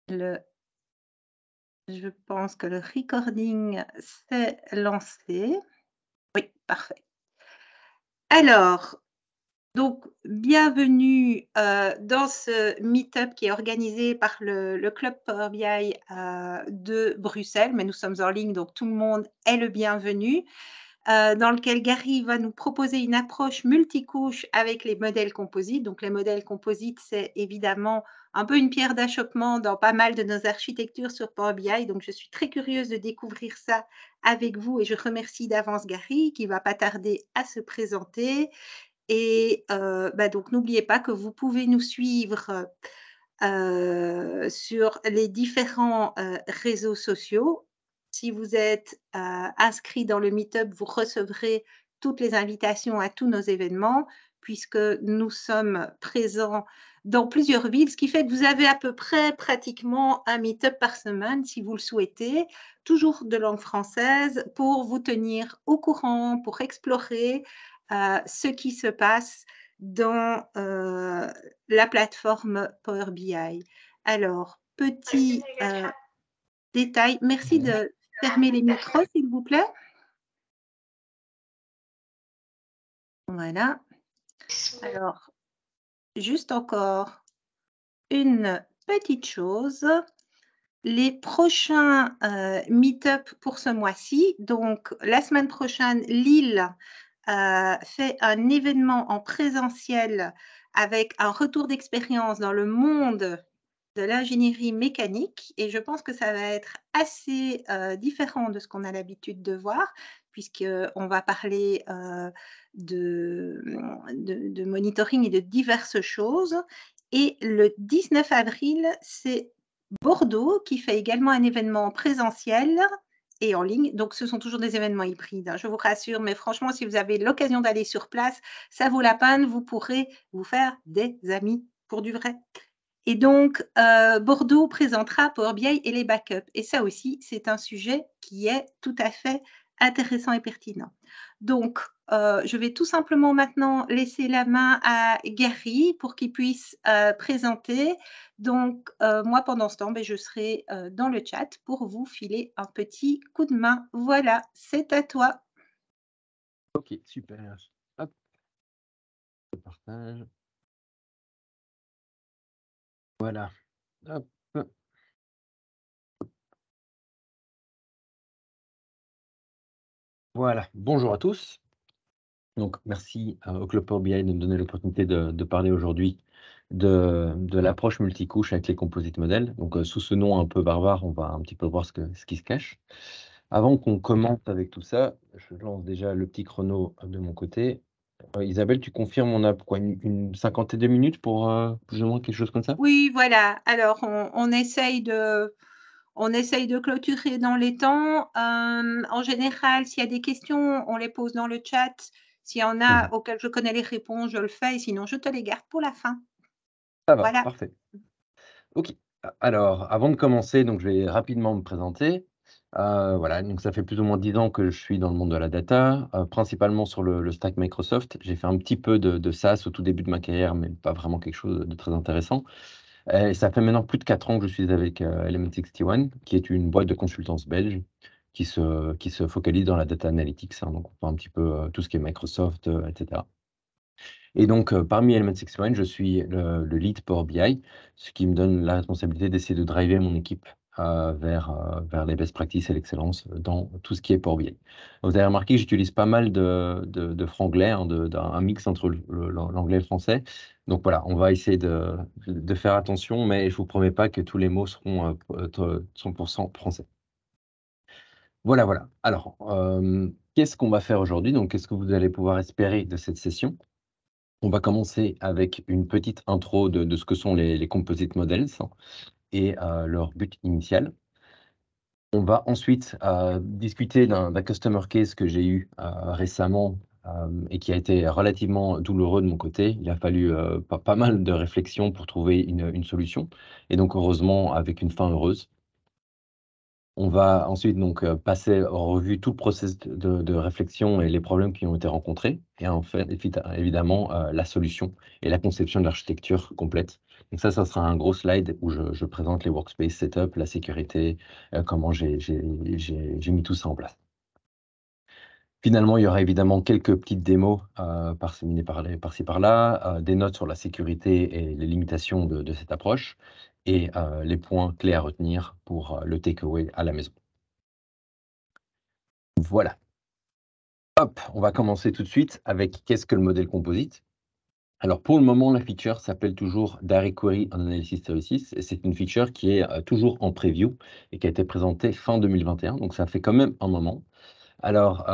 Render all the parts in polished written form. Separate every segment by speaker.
Speaker 1: Le je pense que le recording s'est lancé. Oui, parfait. Alors, donc bienvenue, dans ce meet-up qui est organisé par le club Power BI, de Bruxelles, mais nous sommes en ligne, donc tout le monde est le bienvenu. Dans lequel Gary va nous proposer une approche multicouche avec les modèles composites. Donc les modèles composites, c'est évidemment un peu une pierre d'achoppement dans pas mal de nos architectures sur Power BI. Donc je suis très curieuse de découvrir ça avec vous et je remercie d'avance Gary qui va pas tarder à se présenter. Et donc n'oubliez pas que vous pouvez nous suivre, sur les différents, réseaux sociaux. Si vous êtes, inscrit dans le meet-up, vous recevrez toutes les invitations à tous nos événements puisque nous sommes présents dans plusieurs villes, ce qui fait que vous avez à peu près pratiquement un meet-up par semaine si vous le souhaitez, toujours de langue française pour vous tenir au courant, pour explorer, ce qui se passe dans, la plateforme Power BI. Alors, petit, détail merci de fermer les micros, s'il vous plaît. Voilà. Alors, juste encore une petite chose. Les prochains, meet-up pour ce mois-ci, donc la semaine prochaine, Lille, fait un événement en présentiel avec un retour d'expérience dans le monde de l'ingénierie mécanique et je pense que ça va être assez, différent de ce qu'on a l'habitude de voir puisqu'on va parler, de monitoring et de diverses choses et le 19 avril, c'est Bordeaux qui fait également un événement présentiel et en ligne. Donc ce sont toujours des événements hybrides, hein, je vous rassure, mais franchement, si vous avez l'occasion d'aller sur place, ça vaut la peine, vous pourrez vous faire des amis pour du vrai. Et donc, Bordeaux présentera Power BI et les backups et ça aussi, c'est un sujet qui est tout à fait intéressant et pertinent. Donc, je vais tout simplement maintenant laisser la main à Gary pour qu'il puisse, présenter. Donc, moi pendant ce temps, beh, je serai, dans le chat pour vous filer un petit coup de main. Voilà, c'est à toi.
Speaker 2: OK, super. Hop, je partage. Voilà. Hop. Voilà. Bonjour à tous. Donc merci, au Club Power BI de me donner l'opportunité de parler aujourd'hui de l'approche multicouche avec les composite models. Donc, sous ce nom un peu barbare, on va un petit peu voir ce qui se cache. Avant qu'on commence avec tout ça, je lance déjà le petit chrono de mon côté. Isabelle, tu confirmes, on a quoi, une cinquantaine de minutes pour, plus ou moins quelque chose comme ça?
Speaker 1: Oui, voilà. Alors on essaye de clôturer dans les temps. En général, s'il y a des questions, on les pose dans le chat. S'il y en
Speaker 2: Mmh.
Speaker 1: a auxquelles je connais les réponses, je le fais et sinon je te les garde pour la fin.
Speaker 2: Ça va,
Speaker 1: Voilà.
Speaker 2: parfait. OK. Alors, avant de commencer, donc je vais rapidement me présenter. Voilà, donc ça fait plus ou moins 10 ans que je suis dans le monde de la data, principalement sur le stack Microsoft. J'ai fait un petit peu de SaaS au tout début de ma carrière, mais pas vraiment quelque chose de très intéressant. Et ça fait maintenant plus de 4 ans que je suis avec, Element 61, qui est une boîte de consultance belge qui se focalise dans la data analytics, hein. Donc on fait un petit peu, tout ce qui est Microsoft, et cetera. Et donc, parmi Element 61, je suis le lead Power BI, ce qui me donne la responsabilité d'essayer de driver mon équipe, vers les best practices et l'excellence dans tout ce qui est Power BI. Vous avez remarqué que j'utilise pas mal de franglais, hein, un mix entre l'anglais et le français. Donc voilà, on va essayer de faire attention, mais je vous promets pas que tous les mots seront, 100% français. Voilà, voilà. Alors, qu'est-ce qu'on va faire aujourd'hui? Donc qu'est-ce que vous allez pouvoir espérer de cette session? On va commencer avec une petite intro de ce que sont les composite models, hein, et leur but initial. On va ensuite, discuter d'un customer case que j'ai eu, récemment, et qui a été relativement douloureux de mon côté. Il a fallu, pas mal de réflexion pour trouver une solution et donc heureusement avec une fin heureuse. On va ensuite donc, passer en revue tout le process de réflexion et les problèmes qui ont été rencontrés et en fait évidemment, la solution et la conception de l'architecture complète Donc ça sera un gros slide où je présente les workspace setup, la sécurité, comment j'ai mis tout ça en place. Finalement, il y aura évidemment quelques petites démos par-ci par-là, des notes sur la sécurité et les limitations de cette approche et les points clés à retenir pour le takeaway à la maison. Voilà. Hop, on va commencer tout de suite avec qu'est-ce que le modèle composite. Alors pour le moment, la feature s'appelle toujours Direct Query on Analysis Services et c'est une feature qui est toujours en preview et qui a été présentée fin 2021, donc ça fait quand même un moment. Alors,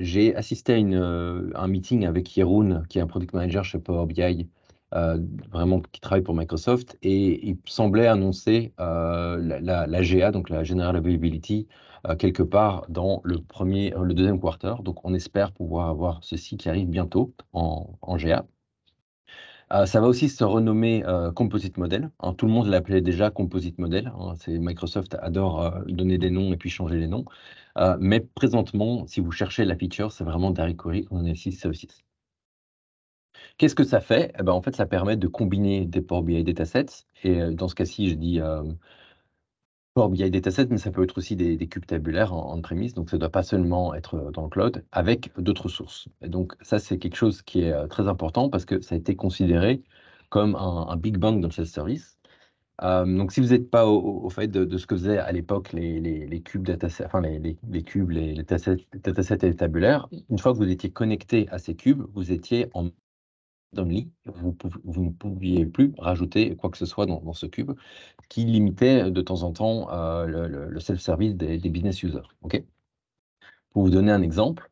Speaker 2: j'ai assisté à un meeting avec Jeroen, qui est un product manager chez Power BI, vraiment qui travaille pour Microsoft, et il semblait annoncer la GA, donc la General Availability, quelque part dans le deuxième quarter. Donc, on espère pouvoir avoir ceci qui arrive bientôt en GA. Ça va aussi se renommer Composite Model, hein. Tout le monde l'appelait déjà Composite Model, hein. Microsoft adore donner des noms et puis changer les noms. Mais présentement, si vous cherchez la feature, c'est vraiment Direct Query on Analysis Services. Qu'est-ce que ça fait? Eh ben, en fait, ça permet de combiner des Power BI datasets. Et dans ce cas-ci, je dis Power BI datasets, mais ça peut être aussi des cubes tabulaires en premise. Donc, ça ne doit pas seulement être dans le cloud, avec d'autres sources. Et donc, ça, c'est quelque chose qui est très important parce que ça a été considéré comme un big bang dans le self-service. Donc, si vous n'êtes pas au fait de ce que faisaient à l'époque les cubes datasets, enfin les cubes, les datasets et les tabulaires, une fois que vous étiez connecté à ces cubes, vous étiez en only, vous ne pouviez plus rajouter quoi que ce soit dans ce cube, qui limitait de temps en temps le self-service des business users. OK? Pour vous donner un exemple,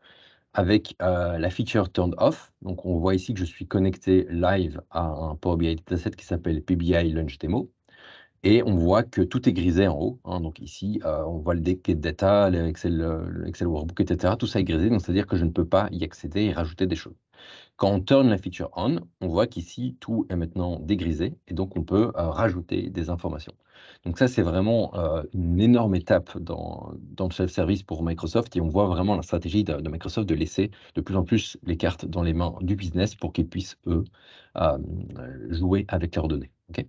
Speaker 2: avec la feature Turned Off, donc on voit ici que je suis connecté live à un Power BI dataset qui s'appelle PBI Launch Demo. Et on voit que tout est grisé en haut, hein. Donc ici, on voit le get data, le Excel workbook, etc. Tout ça est grisé, donc c'est-à-dire que je ne peux pas y accéder et rajouter des choses. Quand on turn la feature on, on voit qu'ici, tout est maintenant dégrisé et donc on peut rajouter des informations. Donc ça, c'est vraiment une énorme étape dans le self-service pour Microsoft et on voit vraiment la stratégie de Microsoft de laisser de plus en plus les cartes dans les mains du business pour qu'ils puissent, eux, euh, jouer avec leurs données. OK.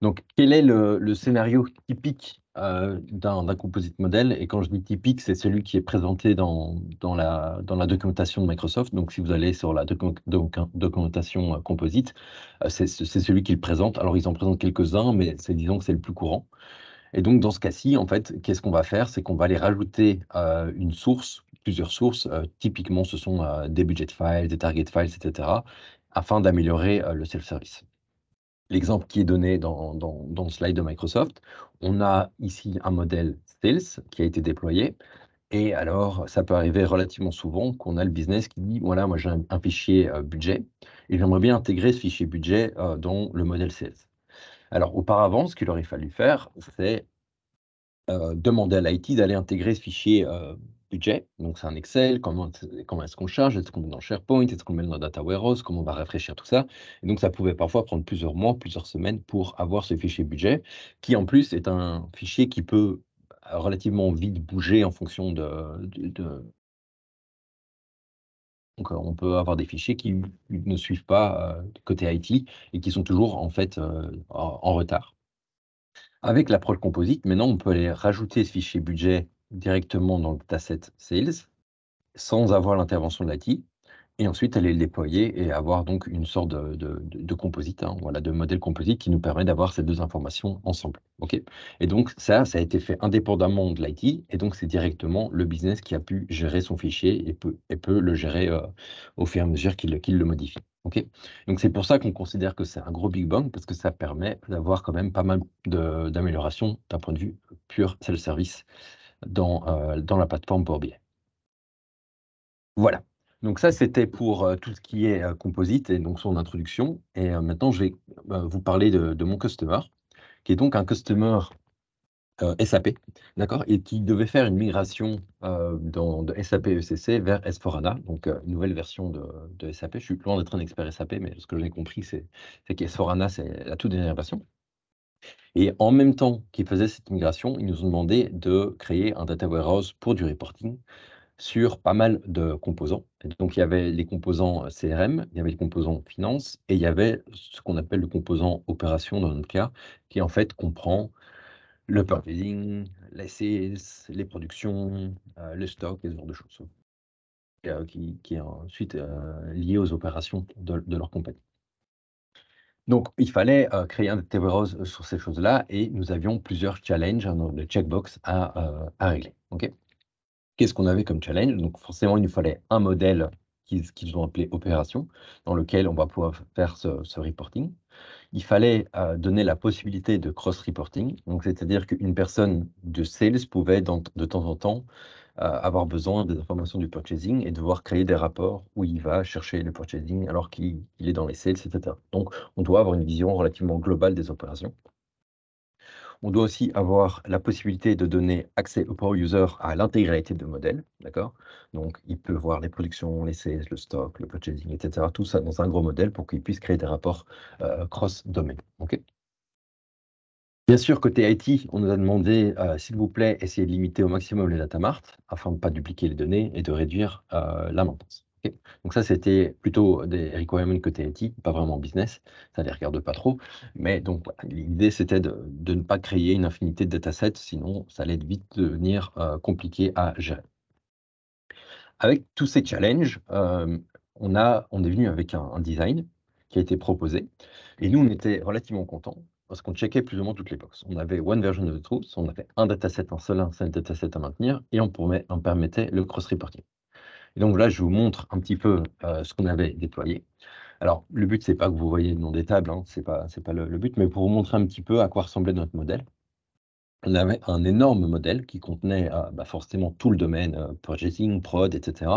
Speaker 2: Donc, quel est le scénario typique d'un composite model? Et quand je dis typique, c'est celui qui est présenté dans la documentation de Microsoft. Donc, si vous allez sur la documentation composite, c'est celui qu'ils présentent. Alors, ils en présentent quelques-uns, mais disons que c'est le plus courant. Et donc, dans ce cas-ci, en fait, qu'est-ce qu'on va faire? C'est qu'on va aller rajouter une source, plusieurs sources. Typiquement, ce sont des budget files, des target files, etc., afin d'améliorer le self-service. L'exemple qui est donné dans le slide de Microsoft, on a ici un modèle sales qui a été déployé. Et alors, ça peut arriver relativement souvent qu'on a le business qui dit, voilà, moi j'ai un fichier budget et j'aimerais bien intégrer ce fichier budget dans le modèle sales. Alors, auparavant, ce qu'il aurait fallu faire, c'est demander à l'IT d'aller intégrer ce fichier budget. Donc, c'est un Excel. Comment est-ce qu'on charge? Est-ce qu'on met dans SharePoint? Est-ce qu'on met dans Data Warehouse? Comment on va rafraîchir tout ça? Et donc, ça pouvait parfois prendre plusieurs mois, plusieurs semaines pour avoir ce fichier budget, qui en plus est un fichier qui peut relativement vite bouger en fonction donc, on peut avoir des fichiers qui ne suivent pas côté IT et qui sont toujours en fait en retard. Avec l'approche composite, maintenant, on peut aller rajouter ce fichier budget directement dans le dataset Sales sans avoir l'intervention de l'IT et ensuite aller le déployer et avoir donc une sorte de composite, hein, voilà, de modèle composite qui nous permet d'avoir ces deux informations ensemble. OK? Et donc ça a été fait indépendamment de l'IT et donc c'est directement le business qui a pu gérer son fichier et peut le gérer au fur et à mesure qu'il le modifie. OK? Donc c'est pour ça qu'on considère que c'est un gros big bang parce que ça permet d'avoir quand même pas mal d'améliorations d'un point de vue pur self-service dans la plateforme Power BI. Voilà. Donc ça, c'était pour tout ce qui est composite et donc son introduction. Et maintenant, je vais vous parler de mon customer, qui est donc un customer SAP, d'accord, et qui devait faire une migration de SAP ECC vers S4HANA, donc une nouvelle version de SAP. Je suis loin d'être un expert SAP, mais ce que j'ai compris, c'est qu'S4HANA, c'est la toute dernière version. Et en même temps qu'ils faisaient cette migration, ils nous ont demandé de créer un data warehouse pour du reporting sur pas mal de composants. Et donc, il y avait les composants CRM, il y avait les composants finance, et il y avait ce qu'on appelle le composant opération dans notre cas, qui en fait comprend le purchasing, les sales, les productions, le stock et ce genre de choses, qui est ensuite lié aux opérations de leur compagnie. Donc, il fallait créer un data warehouse sur ces choses-là et nous avions plusieurs challenges, hein, de checkbox à régler. OK. Qu'est-ce qu'on avait comme challenge? Donc, forcément, il nous fallait un modèle qu'ils ont appelé opération, dans lequel on va pouvoir faire ce reporting. Il fallait donner la possibilité de cross-reporting, donc c'est-à-dire qu'une personne de sales pouvait, de temps en temps, avoir besoin des informations du purchasing et devoir créer des rapports où il va chercher le purchasing alors qu'il est dans les sales, etc. Donc, on doit avoir une vision relativement globale des opérations. On doit aussi avoir la possibilité de donner accès au power user à l'intégralité de modèles, d'accord? Donc, il peut voir les productions, les sales, le stock, le purchasing, etc. Tout ça dans un gros modèle pour qu'il puisse créer des rapports cross-domaine. OK. Bien sûr, côté IT, on nous a demandé, s'il vous plaît, essayez de limiter au maximum les data marts afin de ne pas dupliquer les données et de réduire la maintenance. OK. Donc ça, c'était plutôt des requirements côté IT, pas vraiment business. Ça ne les regarde pas trop. Mais donc, voilà, l'idée, c'était de ne pas créer une infinité de datasets, sinon ça allait vite devenir compliqué à gérer. Avec tous ces challenges, on est venu avec un design qui a été proposé et nous, on était relativement contents parce qu'on checkait plus ou moins toutes les boxes. On avait one version of the truth, on avait un dataset, un seul dataset à maintenir et on permettait le cross-reporting. Et donc là, je vous montre un petit peu ce qu'on avait déployé. Alors, le but, c'est pas que vous voyez le nom des tables, hein, c'est pas le but, mais pour vous montrer un petit peu à quoi ressemblait notre modèle. On avait un énorme modèle qui contenait forcément tout le domaine purchasing, prod, etc.,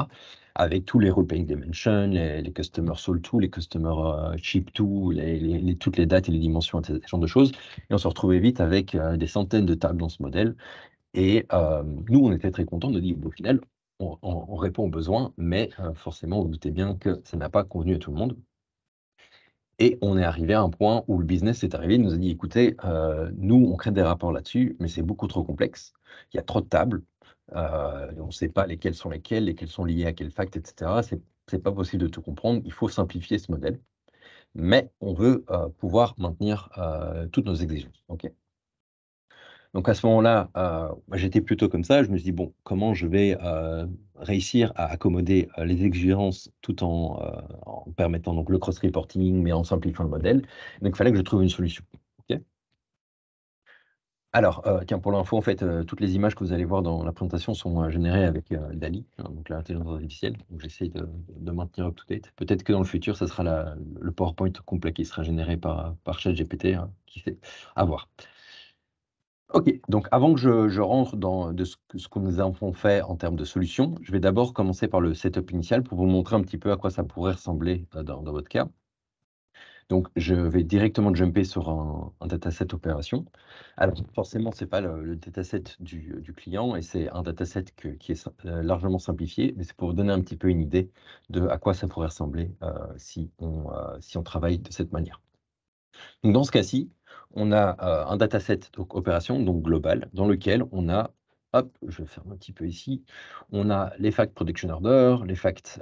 Speaker 2: avec tous les role-playing dimensions, les customer sold to, les customer ship to, toutes les dates et les dimensions, etc., ce genre de choses. Et on se retrouvait vite avec des centaines de tables dans ce modèle. Et nous, on était très contents de dire, au final, on répond aux besoins, mais forcément, vous vous doutez bien que ça n'a pas convenu à tout le monde. Et on est arrivé à un point où le business est arrivé, il nous a dit: «Écoutez, nous, on crée des rapports là-dessus, mais c'est beaucoup trop complexe. Il y a trop de tables, on ne sait pas lesquelles sont liées à quel fact, et cetera. C'est pas possible de tout comprendre. Il faut simplifier ce modèle, mais on veut, pouvoir maintenir, toutes nos exigences». OK? Donc à ce moment-là, moi j'étais plutôt comme ça. Je me suis dit: «Bon, comment je vais, réussir à accommoder, les exigences tout en permettant donc le cross reporting, mais en simplifiant le modèle?» Donc il fallait que je trouve une solution. OK? Alors, tiens, pour l'info, en fait, toutes les images que vous allez voir dans la présentation sont, générées avec, DALL-E, hein, donc l'intelligence artificielle. Donc j'essaie de maintenir up to date. Peut-être que dans le futur, ça sera le PowerPoint complet qui sera généré par ChatGPT, hein, qui sait? À voir. OK, donc avant que je rentre dans ce que nous avons fait en termes de solutions, je vais d'abord commencer par le setup initial pour vous montrer un petit peu à quoi ça pourrait ressembler, dans votre cas. Donc je vais directement jumper sur un dataset opération. Alors forcément, c'est pas le dataset du client et c'est un dataset qui est largement simplifié, mais c'est pour vous donner un petit peu une idée de à quoi ça pourrait ressembler, si on travaille de cette manière. Donc dans ce cas-ci, on a, un dataset donc opération, donc global, dans lequel on a, hop, je vais faire un petit peu ici, on a les facts production order, les facts,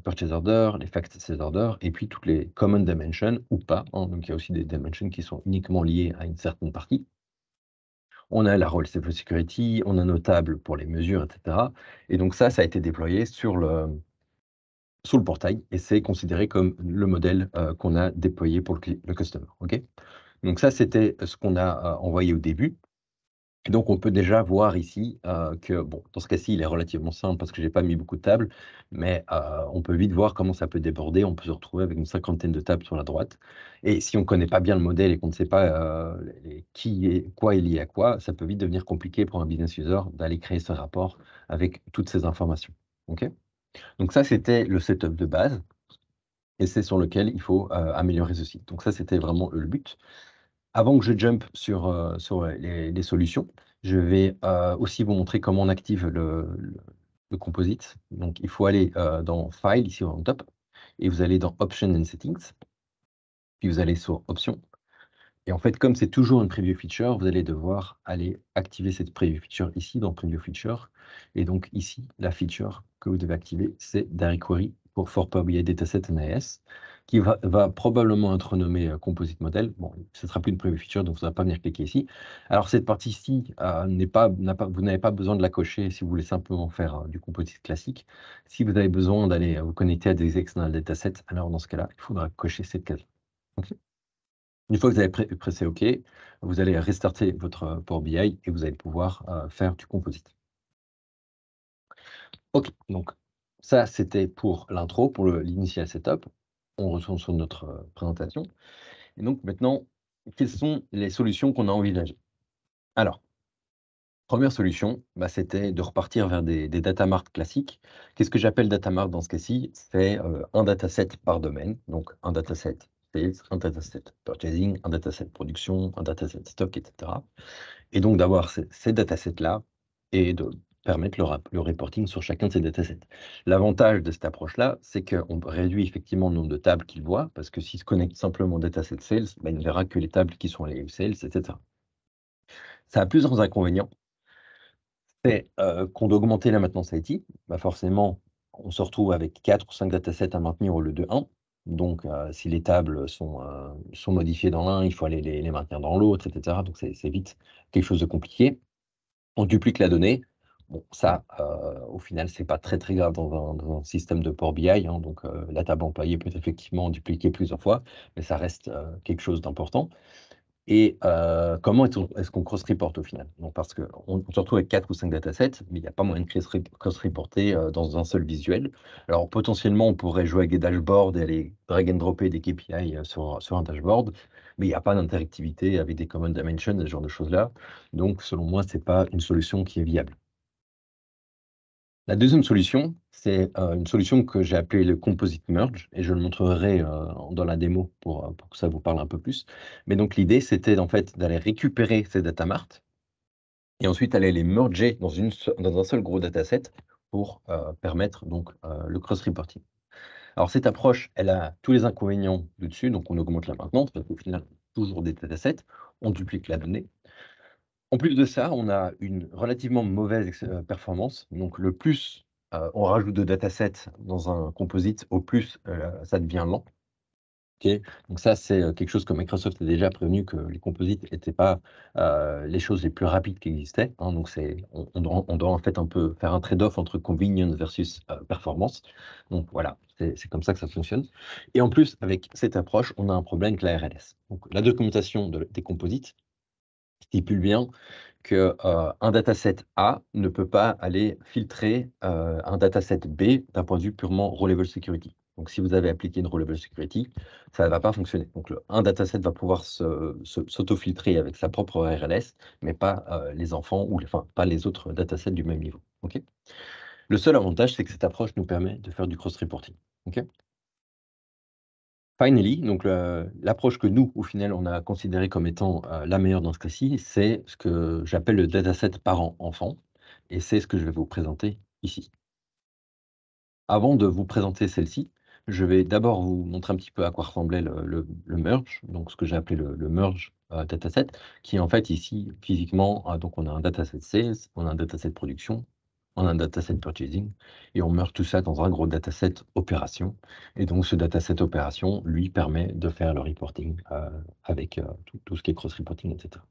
Speaker 2: purchase order, les facts sales order et puis toutes les common dimensions ou pas, hein, donc il y a aussi des dimensions qui sont uniquement liées à une certaine partie. On a la role security, on a nos tables pour les mesures, et cetera et donc ça a été déployé sur le portail et c'est considéré comme le modèle, qu'on a déployé pour le customer, OK? Donc ça, c'était ce qu'on a, envoyé au début. Et donc on peut déjà voir ici, que bon, dans ce cas-ci, il est relativement simple parce que j'ai pas mis beaucoup de tables, mais on peut vite voir comment ça peut déborder. On peut se retrouver avec une cinquantaine de tables sur la droite et si on ne connaît pas bien le modèle et qu'on ne sait pas, quoi est lié à quoi, ça peut vite devenir compliqué pour un business user d'aller créer ce rapport avec toutes ces informations. OK? Donc ça, c'était le setup de base et c'est sur lequel il faut, améliorer ceci. Donc ça, c'était vraiment le but. Avant que je jump sur les solutions, je vais, aussi vous montrer comment on active le composite. Donc il faut aller, dans File, ici en top et vous allez dans Options and Settings, puis vous allez sur Options Et en fait, comme c'est toujours une preview feature, vous allez devoir aller activer cette preview feature ici dans preview feature. Et donc ici, la feature que vous devez activer, c'est Direct Query for Power BI Dataset NAS, qui va probablement être nommé Composite Model. Bon, ce ne sera plus une preview feature, donc vous ne pas venir cliquer ici. Alors cette partie-ci, vous n'avez pas besoin de la cocher si vous voulez simplement faire du composite classique. Si vous avez besoin d'aller vous connecter à des external datasets, alors dans ce cas-là, il faudra cocher cette case. Ok. Une fois que vous avez pressé OK, vous allez restarter votre Power BI et vous allez pouvoir faire du composite. OK, donc ça, c'était pour l'intro, pour l'initial setup. On retourne sur notre présentation. Et donc maintenant, quelles sont les solutions qu'on a envisagées? Alors, première solution, bah, c'était de repartir vers des data marts classiques. Qu'est-ce que j'appelle data mart dans ce cas-ci? C'est un dataset par domaine, donc un dataset sales, un dataset purchasing, un dataset production, un dataset stock, etc. Et donc d'avoir ces datasets-là et de permettre le reporting sur chacun de ces datasets. L'avantage de cette approche-là, c'est qu'on réduit effectivement le nombre de tables qu'il voit, parce que s'il se connecte simplement au dataset sales, bah, il ne verra que les tables qui sont les sales, etc. Ça a plusieurs inconvénients. C'est qu'on doit augmenter la maintenance IT. Bah forcément, on se retrouve avec 4 ou 5 datasets à maintenir au lieu de 1. Donc, si les tables sont modifiées dans l'un, il faut aller les maintenir dans l'autre, etc. Donc, c'est vite quelque chose de compliqué. On duplique la donnée. Bon, ça, au final, c'est pas très, très grave dans un système de Power BI, hein. Donc, la table employée peut être effectivement dupliquée plusieurs fois, mais ça reste quelque chose d'important. Et comment est-ce qu'on cross-reporte au final? Donc, parce qu'on se retrouve avec 4 ou 5 datasets, mais il n'y a pas moyen de cross-reporter dans un seul visuel. Alors, potentiellement, on pourrait jouer avec des dashboards et aller drag and dropper des KPI sur un dashboard, mais il n'y a pas d'interactivité avec des common dimensions, ce genre de choses-là. Donc, selon moi, ce n'est pas une solution qui est viable. La deuxième solution, c'est une solution que j'ai appelée le Composite Merge, et je le montrerai dans la démo pour que ça vous parle un peu plus. Mais donc l'idée, c'était en fait d'aller récupérer ces data marts et ensuite aller les merger dans un seul gros dataset pour permettre donc le cross-reporting. Alors cette approche, elle a tous les inconvénients du dessus, donc on augmente la maintenance, parce qu'au final, toujours des datasets, on duplique la donnée. En plus de ça, on a une relativement mauvaise performance. Donc le plus, on rajoute de datasets dans un composite, au plus, ça devient lent. OK? Donc ça, c'est, quelque chose que Microsoft a déjà prévenu que les composites n'étaient pas, les choses les plus rapides qui existaient, hein. Donc on doit en fait un peu faire un trade-off entre convenience versus, performance. Donc voilà, c'est comme ça que ça fonctionne. Et en plus, avec cette approche, on a un problème avec la RLS. Donc la documentation des composites stipule bien que, un dataset A ne peut pas aller filtrer, un dataset B d'un point de vue purement row level security. Donc si vous avez appliqué une row level security, ça ne va pas fonctionner. Donc un dataset va pouvoir s'auto-filtrer avec sa propre RLS, mais pas, les enfants ou enfin, pas les autres datasets du même niveau. OK? Le seul avantage, c'est que cette approche nous permet de faire du cross-reporting. OK? Finally, donc l'approche que nous, au final, on a considérée comme étant, la meilleure dans ce cas-ci, c'est ce que j'appelle le dataset parent-enfant, et c'est ce que je vais vous présenter ici. Avant de vous présenter celle-ci, je vais d'abord vous montrer un petit peu à quoi ressemblait le merge, donc ce que j'ai appelé le merge, dataset, qui est en fait ici, physiquement, donc on a un dataset sales, on a un dataset production, on a un dataset purchasing, et on merge tout ça dans un gros dataset opération. Et donc ce dataset opération, lui, permet de faire le reporting, avec tout ce qui est cross-reporting, etc.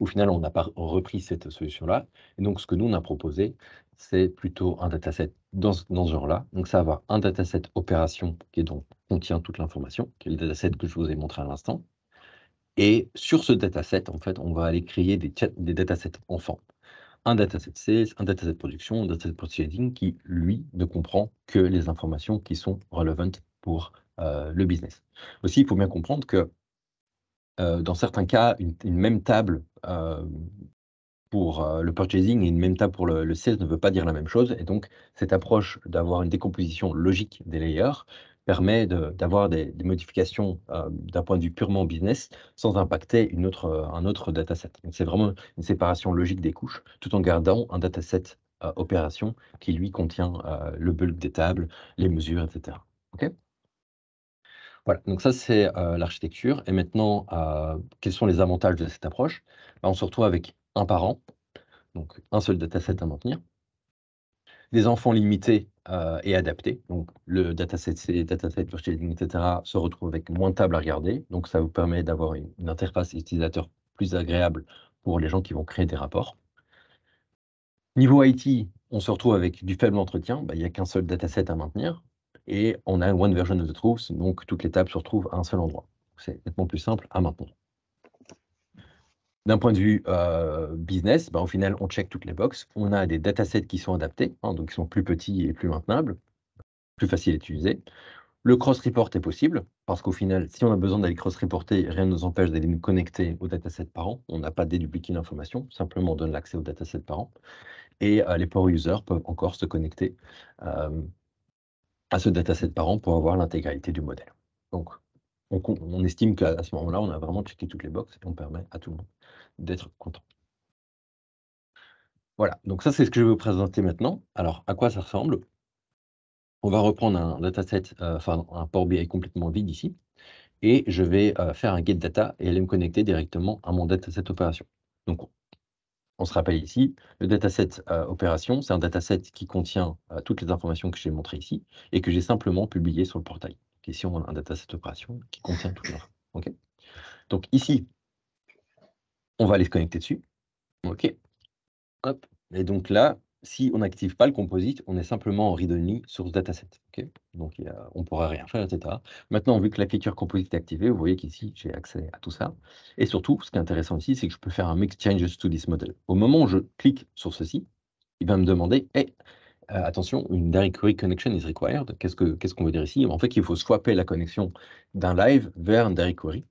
Speaker 2: Au final, on n'a pas repris cette solution-là. Et donc, ce que nous, on a proposé, c'est plutôt un dataset dans ce genre-là. Donc, ça va avoir un dataset opération qui contient toute l'information, qui est le dataset que je vous ai montré à l'instant. Et sur ce dataset, en fait, on va aller créer des datasets enfants. Un dataset sales, un dataset production, un dataset purchasing qui, lui, ne comprend que les informations qui sont relevant pour le business. Aussi, il faut bien comprendre que dans certains cas, une même table pour le purchasing et une même table pour le sales ne veut pas dire la même chose. Et donc, cette approche d'avoir une décomposition logique des layers permet d'avoir des modifications d'un point de vue purement business sans impacter un autre dataset. Donc, c'est vraiment une séparation logique des couches tout en gardant un dataset opération qui, lui, contient le bulk des tables, les mesures, etc. OK? Voilà, donc ça c'est l'architecture. Et maintenant, quels sont les avantages de cette approche? Bah, on se retrouve avec un parent, donc un seul dataset à maintenir, des enfants limités et adaptés. Donc le dataset C, dataset virtualizing, etc. se retrouve avec moins de tables à regarder. Donc ça vous permet d'avoir une interface utilisateur plus agréable pour les gens qui vont créer des rapports. Niveau IT, on se retrouve avec du faible entretien. Bah, il n'y a qu'un seul dataset à maintenir. Et on a one version of the truth, donc toutes les tables se retrouvent à un seul endroit. C'est nettement plus simple à maintenir. D'un point de vue business, bah, au final, on check toutes les boxes. On a des datasets qui sont adaptés, hein, donc qui sont plus petits et plus maintenables, plus faciles à utiliser. Le cross-report est possible, parce qu'au final, si on a besoin d'aller cross-reporter, rien ne nous empêche d'aller nous connecter au dataset parent. On n'a pas dédupliqué l'information, simplement on donne l'accès au dataset parent. Et les power users peuvent encore se connecter à ce dataset parent pour avoir l'intégralité du modèle. Donc, on estime qu'à ce moment-là, on a vraiment checké toutes les boxes et on permet à tout le monde d'être content. Voilà, donc ça, c'est ce que je vais vous présenter maintenant. Alors, à quoi ça ressemble? On va reprendre un dataset, enfin un Power BI complètement vide ici, et je vais faire un get data et aller me connecter directement à mon dataset opération. Donc, on se rappelle ici, le dataset opération, c'est un dataset qui contient toutes les informations que j'ai montrées ici et que j'ai simplement publié sur le portail. Donc ici, on a un dataset opération qui contient toute l'info. OK. Donc ici, on va aller se connecter dessus. OK. Hop. Et donc là, si on n'active pas le composite, on est simplement en read-only sur ce dataset. OK. Donc on ne pourra rien faire, etc. Maintenant, vu que la feature composite est activée, vous voyez qu'ici, j'ai accès à tout ça. Et surtout, ce qui est intéressant ici, c'est que je peux faire un make changes to this model. Au moment où je clique sur ceci, il va me demander, hey, attention, une direct query connection is required. Qu'est-ce qu'on veut dire ici? En fait, il faut swapper la connexion d'un live vers un direct query.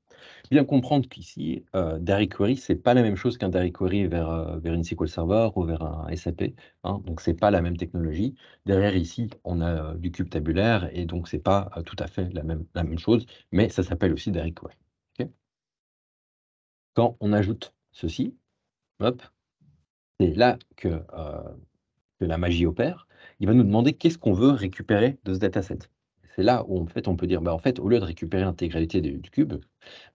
Speaker 2: Bien comprendre qu'ici, direct query, c'est pas la même chose qu'un direct query vers une SQL Server ou vers un SAP, hein, donc c'est pas la même technologie. Derrière ici, on a du cube tabulaire et donc c'est pas tout à fait la même chose, mais ça s'appelle aussi direct query. OK. Quand on ajoute ceci, hop, c'est là que la magie opère. Il va nous demander qu'est-ce qu'on veut récupérer de ce dataset. C'est là où en fait on peut dire, bah, en fait, au lieu de récupérer l'intégralité du cube,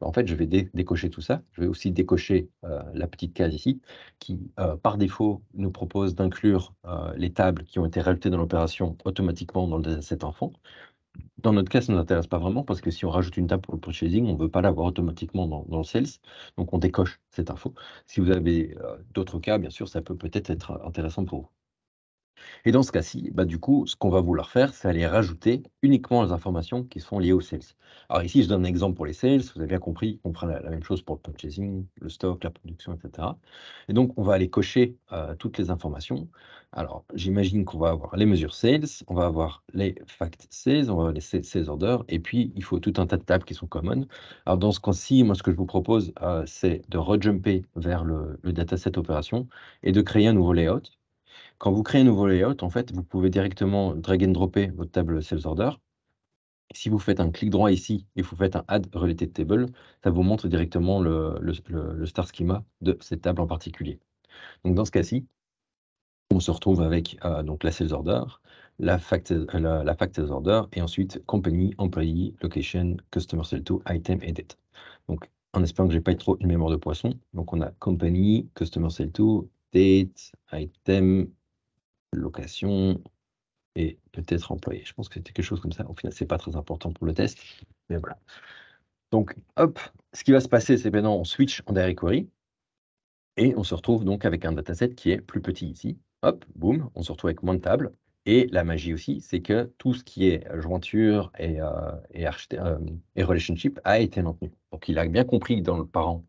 Speaker 2: bah, en fait, je vais décocher tout ça. Je vais aussi décocher la petite case ici qui, par défaut, nous propose d'inclure les tables qui ont été rajoutées dans l'opération automatiquement dans le dataset enfant. Dans notre cas, ça ne nous intéresse pas vraiment parce que si on rajoute une table pour le purchasing, on ne veut pas l'avoir automatiquement dans le sales. Donc, on décoche cette info. Si vous avez d'autres cas, bien sûr, ça peut peut-être être intéressant pour vous. Et dans ce cas-ci, bah, du coup, ce qu'on va vouloir faire, c'est aller rajouter uniquement les informations qui sont liées aux sales. Alors ici, je donne un exemple pour les sales. Vous avez bien compris qu'on fera la même chose pour le purchasing, le stock, la production, etc. Et donc, on va aller cocher toutes les informations. Alors, j'imagine qu'on va avoir les mesures sales, on va avoir les facts sales, on va avoir les sales orders, et puis il faut tout un tas de tables qui sont common. Alors, dans ce cas-ci, moi, ce que je vous propose, c'est de rejumper vers le dataset opération et de créer un nouveau layout. Quand vous créez un nouveau layout, en fait, vous pouvez directement drag and dropper votre table sales order. Si vous faites un clic droit ici et vous faites un add related table, ça vous montre directement le star schema de cette table en particulier. Donc dans ce cas-ci, on se retrouve avec donc la sales order, la fact sales order et ensuite company, employee, location, customer sale to, item et date. Donc en espérant que je n'ai pas trop une mémoire de poisson. Donc on a company, customer sale to, date, item, location et peut-être employé. Je pense que c'était quelque chose comme ça. Au final, c'est pas très important pour le test, mais voilà. Donc, hop, ce qui va se passer, c'est maintenant on switch en direct query et on se retrouve donc avec un dataset qui est plus petit ici. Hop, boum, on se retrouve avec moins de tables. Et la magie aussi, c'est que tout ce qui est jointure et relationship a été maintenu. Donc, il a bien compris que dans le parent,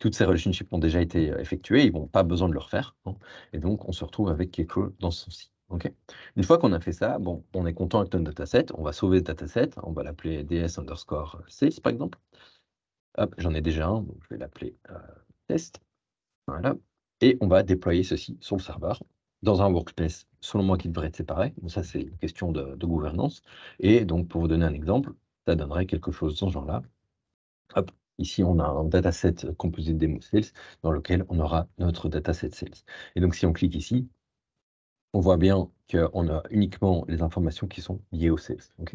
Speaker 2: toutes ces relationships ont déjà été effectuées, ils n'ont pas besoin de le refaire, hein. Et donc, on se retrouve avec quelque chose dans ce sens-ci. OK. Une fois qu'on a fait ça, bon, on est content avec notre dataset, on va sauver ce dataset, on va l'appeler ds_sales, par exemple. Hop, j'en ai déjà un, donc je vais l'appeler test. Voilà. Et on va déployer ceci sur le serveur dans un workspace, selon moi, qui devrait être séparé. Donc ça, c'est une question de gouvernance. Et donc, pour vous donner un exemple, ça donnerait quelque chose dans ce genre-là. Hop, ici, on a un dataset composé de demo sales dans lequel on aura notre dataset sales. Et donc, si on clique ici, on voit bien qu'on a uniquement les informations qui sont liées aux sales. OK.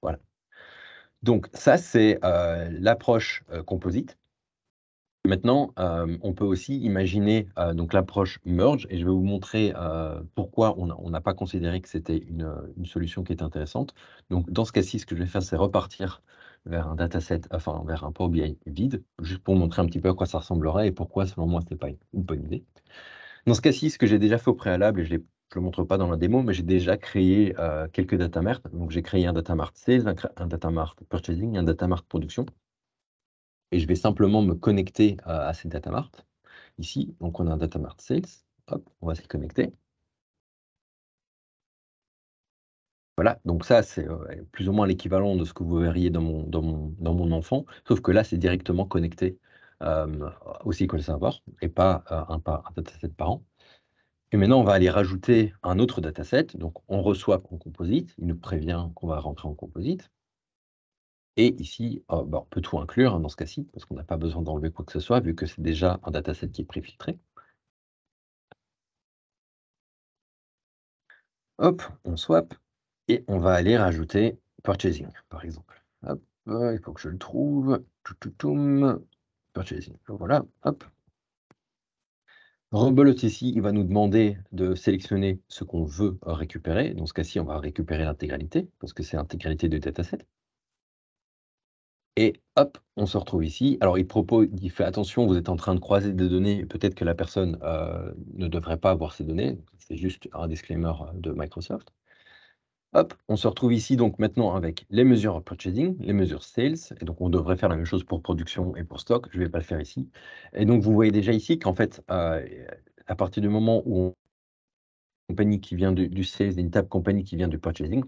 Speaker 2: Voilà. Donc ça, c'est l'approche composite. Maintenant, on peut aussi imaginer donc l'approche merge et je vais vous montrer pourquoi on n'a pas considéré que c'était une solution qui était intéressante. Donc dans ce cas-ci, ce que je vais faire, c'est repartir vers un dataset, enfin vers un Power BI vide, juste pour montrer un petit peu à quoi ça ressemblerait et pourquoi, selon moi, ce n'est pas une bonne idée. Dans ce cas-ci, ce que j'ai déjà fait au préalable, et je ne le montre pas dans la démo, mais j'ai déjà créé quelques data marts. Donc j'ai créé un data mart sales, un data mart purchasing, un data mart production. Et je vais simplement me connecter à ces data marts. Ici, donc on a un data mart sales. Hop, on va s'y connecter. Voilà, donc ça, c'est plus ou moins l'équivalent de ce que vous verriez dans mon enfant, sauf que là, c'est directement connecté au SQL Server et pas un dataset par an. Et maintenant, on va aller rajouter un autre dataset. Donc, on reçoit en composite. Il nous prévient qu'on va rentrer en composite. Et ici, on peut tout inclure dans ce cas-ci, parce qu'on n'a pas besoin d'enlever quoi que ce soit, vu que c'est déjà un dataset qui est préfiltré. Hop, on swap et on va aller rajouter purchasing, par exemple. Hop, il faut que je le trouve. Purchasing. Voilà, hop. Rebelote ici, il va nous demander de sélectionner ce qu'on veut récupérer. Dans ce cas-ci, on va récupérer l'intégralité, parce que c'est l'intégralité du dataset. Et hop, on se retrouve ici. Alors, il fait attention, vous êtes en train de croiser des données, peut-être que la personne ne devrait pas avoir ces données. C'est juste un disclaimer de Microsoft. Hop, on se retrouve ici donc maintenant avec les mesures purchasing, les mesures sales, et donc on devrait faire la même chose pour production et pour stock. Je ne vais pas le faire ici. Et donc vous voyez déjà ici qu'en fait, à partir du moment où compagnie qui vient du sales et une table compagnie qui vient du purchasing,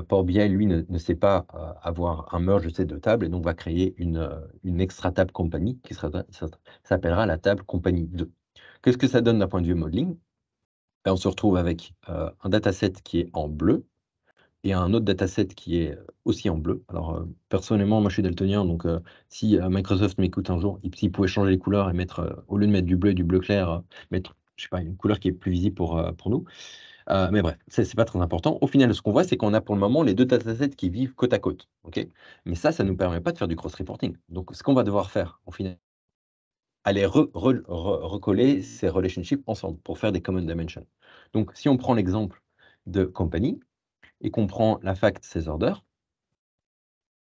Speaker 2: Power BI, lui, ne sait pas avoir un merge de ces deux tables et donc va créer une extra table compagnie qui s'appellera la table compagnie 2. Qu'est-ce que ça donne d'un point de vue modeling? On se retrouve avec un dataset qui est en bleu et un autre dataset qui est aussi en bleu. Alors, personnellement, moi, je suis daltonien, donc si Microsoft m'écoute un jour, s'il pouvait changer les couleurs et mettre, au lieu de mettre du bleu et du bleu clair, mettre, je sais pas, une couleur qui est plus visible pour nous. Mais bref, c'est pas très important. Au final, ce qu'on voit, c'est qu'on a pour le moment les deux datasets qui vivent côte à côte. Ok, mais ça ne nous permet pas de faire du cross-reporting. Donc, ce qu'on va devoir faire, au final, aller recoller ces relationships ensemble pour faire des common dimensions. Donc, si on prend l'exemple de compagnie et qu'on prend la fact sales order,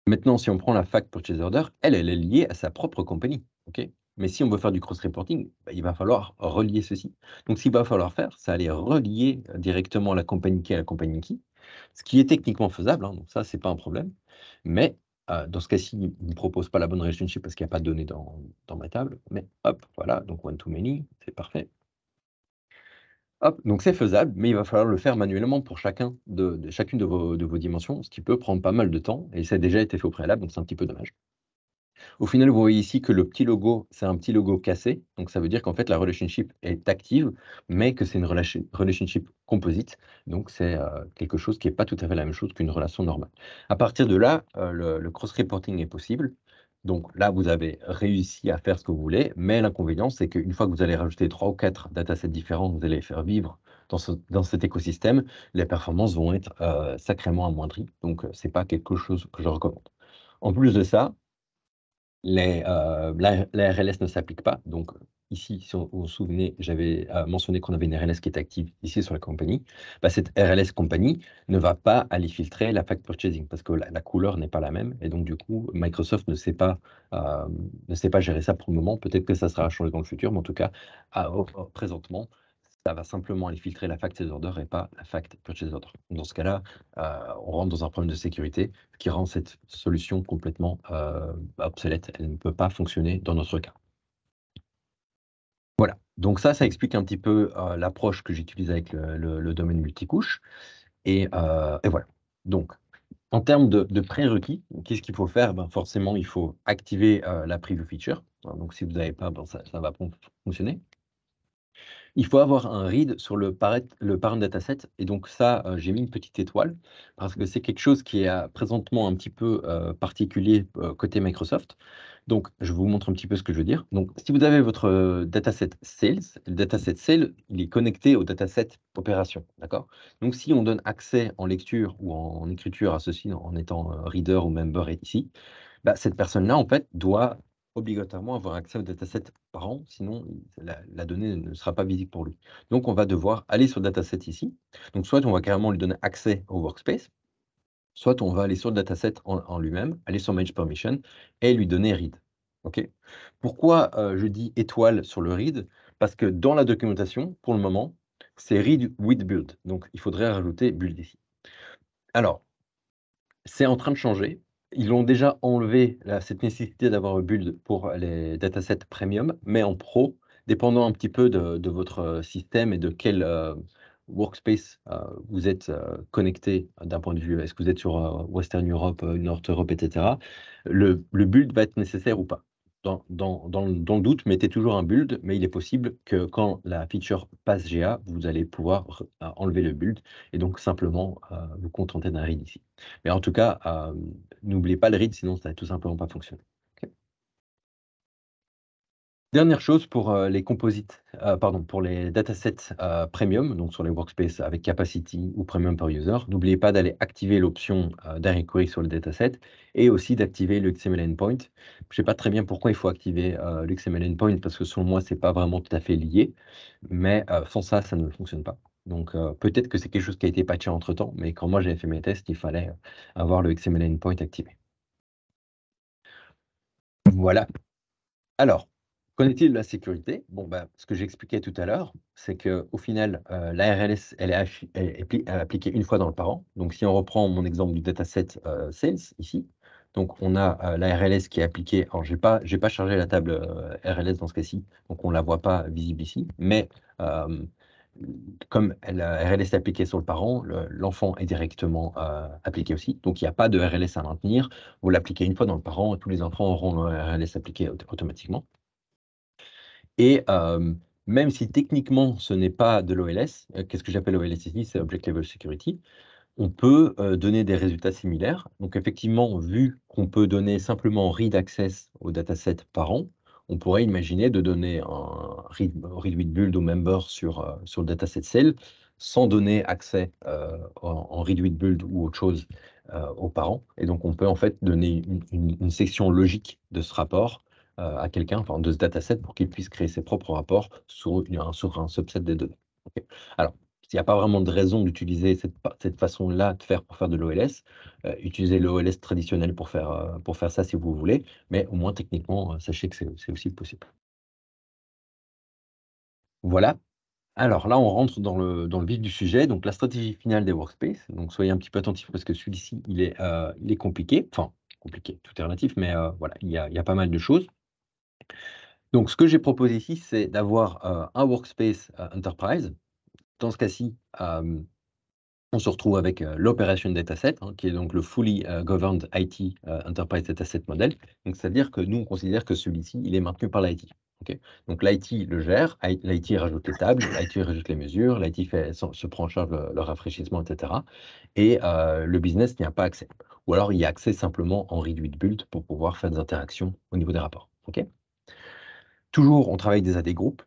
Speaker 2: maintenant, si on prend la fact purchase order, elle est liée à sa propre compagnie. Ok, mais si on veut faire du cross-reporting, il va falloir relier ceci. Donc, ce qu'il va falloir faire, c'est aller relier directement la compagnie qui à la compagnie qui, ce qui est techniquement faisable, hein, donc ça, c'est pas un problème. Mais dans ce cas-ci, il ne me propose pas la bonne relationship parce qu'il n'y a pas de données dans ma table. Mais hop, voilà, donc one to many, c'est parfait. Hop, donc c'est faisable, mais il va falloir le faire manuellement pour chacune de vos dimensions, ce qui peut prendre pas mal de temps, et ça a déjà été fait au préalable, donc c'est un petit peu dommage. Au final, vous voyez ici que le petit logo, c'est un petit logo cassé, donc ça veut dire qu'en fait la relationship est active, mais que c'est une relationship composite, donc c'est quelque chose qui n'est pas tout à fait la même chose qu'une relation normale. À partir de là, le cross-reporting est possible. Donc là, vous avez réussi à faire ce que vous voulez, mais l'inconvénient, c'est qu'une fois que vous allez rajouter 3 ou 4 datasets différents, vous allez les faire vivre dans cet écosystème, les performances vont être sacrément amoindries. Donc, ce n'est pas quelque chose que je recommande. En plus de ça, la RLS ne s'applique pas. Donc, ici, si vous vous souvenez, j'avais mentionné qu'on avait une RLS qui est active ici sur la compagnie. Cette RLS compagnie ne va pas aller filtrer la fact purchasing parce que la couleur n'est pas la même. Et donc, du coup, Microsoft ne sait pas gérer ça pour le moment. Peut-être que ça sera changé dans le futur, mais en tout cas, présentement, ça va simplement aller filtrer la fact sales order et pas la fact purchase order. Dans ce cas-là, on rentre dans un problème de sécurité qui rend cette solution complètement obsolète. Elle ne peut pas fonctionner dans notre cas. Voilà. Donc ça explique un petit peu l'approche que j'utilise avec le domaine multicouche. Et voilà. Donc, en termes de prérequis, qu'est-ce qu'il faut faire? Forcément, il faut activer la preview feature. Donc, si vous n'avez pas, ça va pas fonctionner. Il faut avoir un read sur le parent dataset et donc ça, j'ai mis une petite étoile parce que c'est quelque chose qui est, présentement un petit peu, particulier, côté Microsoft. Donc je vous montre un petit peu ce que je veux dire. Donc si vous avez votre, dataset sales, le dataset sales, il est connecté au dataset opération, d'accord? Donc si on donne accès en lecture ou en écriture à ceci en étant, reader ou member ici, bah, cette personne-là, en fait, doit obligatoirement avoir accès au dataset parent, sinon la donnée ne sera pas visible pour lui. Donc, on va devoir aller sur le dataset ici. Donc, soit on va carrément lui donner accès au workspace, soit on va aller sur le dataset en lui-même, aller sur Manage Permission et lui donner read. OK? Pourquoi je dis étoile sur le read? Parce que dans la documentation, pour le moment, c'est read with build. Donc, il faudrait rajouter build ici. Alors, c'est en train de changer. Ils ont déjà enlevé cette nécessité d'avoir un build pour les datasets premium, mais en pro, dépendant un petit peu de votre système et de quel workspace vous êtes connecté d'un point de vue, est-ce que vous êtes sur Western Europe, North Europe, etc. Le build va être nécessaire ou pas. Dans le doute, mettez toujours un build, mais il est possible que quand la feature passe GA, vous allez pouvoir enlever le build et donc simplement vous contenter d'un read ici. Mais en tout cas, n'oubliez pas le read, sinon ça va tout simplement pas fonctionner. OK. Dernière chose pour, les composites, pardon, pour les datasets, premium, donc sur les workspaces avec capacity ou premium per user, n'oubliez pas d'aller activer l'option, direct query sur le dataset et aussi d'activer le XML endpoint. Je sais pas très bien pourquoi il faut activer, le XML endpoint parce que selon moi, c'est pas vraiment tout à fait lié, mais, sans ça, ça ne fonctionne pas. Donc, peut-être que c'est quelque chose qui a été patché entre-temps, mais quand moi j'avais fait mes tests, il fallait, avoir le XML endpoint activé. Voilà. Alors, qu'en est-il de la sécurité? Bon, bah, ce que j'expliquais tout à l'heure, c'est qu'au final, la RLS, elle est appliquée une fois dans le parent. Donc si on reprend mon exemple du dataset, sales ici, donc on a, la RLS qui est appliquée. Alors j'ai pas chargé la table, RLS dans ce cas-ci, donc on la voit pas visible ici. Mais, hem, comme la RLS est appliquée sur le parent, l'enfant est directement, appliqué aussi. Donc il n'y a pas de RLS à maintenir. Vous l'appliquez une fois dans le parent et tous les enfants auront le RLS appliqué automatiquement. Et même si techniquement ce n'est pas de l'OLS, qu'est-ce que j'appelle OLS ici? C'est Object Level Security. On peut, donner des résultats similaires. Donc effectivement, vu qu'on peut donner simplement read access au dataset parent, on pourrait imaginer de donner un read with build au member sur le dataset cell, sans donner accès, en read with build ou autre chose, aux parents. Et donc on peut en fait donner une section logique de ce rapport, à quelqu'un, enfin de ce dataset pour qu'il puisse créer ses propres rapports sur un subset des données. OK? Alors, il n'y a pas vraiment de raison d'utiliser cette façon-là de faire pour faire de l'OLS. Utilisez l'OLS traditionnel pour faire ça si vous voulez, mais au moins techniquement, sachez que c'est aussi possible. Voilà. Alors là, on rentre dans le vif du sujet, donc la stratégie finale des workspaces. Donc soyez un petit peu attentifs parce que celui-ci, il est compliqué. Enfin, compliqué, tout est relatif, mais voilà, il y a pas mal de choses. Donc ce que j'ai proposé ici, c'est d'avoir, un workspace, enterprise. Dans ce cas-ci, on se retrouve avec, l'Operation Dataset, hein, qui est donc le Fully, Governed IT, Enterprise Dataset Model. Donc c'est-à-dire que nous, on considère que celui-ci, il est maintenu par l'IT. OK? Donc l'IT le gère, l'IT rajoute les tables, l'IT rajoute les mesures, l'IT se prend en charge le rafraîchissement et cetera et le business n'y a pas accès. Ou alors il y a accès simplement en read with build pour pouvoir faire des interactions au niveau des rapports. OK? Toujours, on travaille des AD groupes.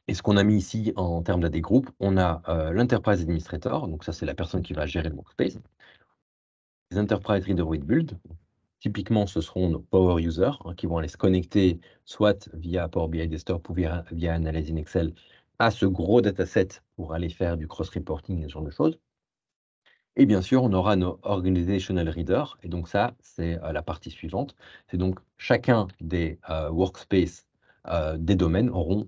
Speaker 2: Et ce qu'on a mis ici en termes d'AD group, on a, l'enterprise administrator, donc ça, c'est la personne qui va gérer le workspace. Les enterprise reader with build, typiquement, ce seront nos power users, hein, qui vont aller se connecter soit via Power BI Desktop ou via Analyse in Excel à ce gros dataset pour aller faire du cross reporting et ce genre de choses. Et bien sûr, on aura nos organizational readers et donc ça, c'est, la partie suivante. C'est donc chacun des, workspaces, des domaines auront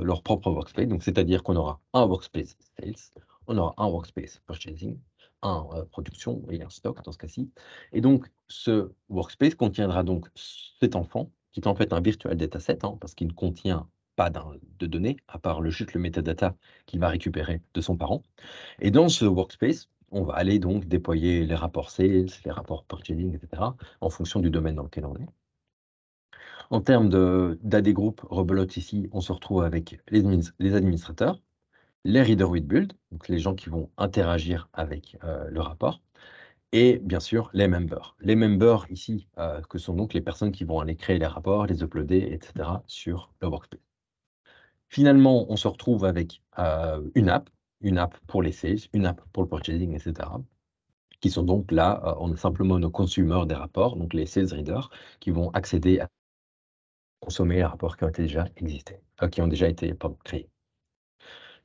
Speaker 2: leur propre workspace. Donc c'est-à-dire qu'on aura un workspace sales, on aura un workspace purchasing, un, production et un stock dans ce cas-ci. Et donc ce workspace contiendra donc cet enfant, qui est en fait un virtual dataset, hein, parce qu'il ne contient pas de données, à part juste le metadata qu'il va récupérer de son parent. Et dans ce workspace, on va aller donc déployer les rapports sales, les rapports purchasing, et cetera, en fonction du domaine dans lequel on est. En termes d'AD group, rebelote ici, on se retrouve avec les administrateurs, les reader with build, donc les gens qui vont interagir avec le rapport, et bien sûr les members. Les members ici, que sont donc les personnes qui vont aller créer les rapports, les uploader, etc. sur le workspace. Finalement, on se retrouve avec une app pour les sales, une app pour le purchasing, etc. Qui sont donc là, on est simplement nos consumers des rapports, donc les sales readers, qui vont accéder à consommer les rapports qui ont déjà existé, qui ont déjà été créés.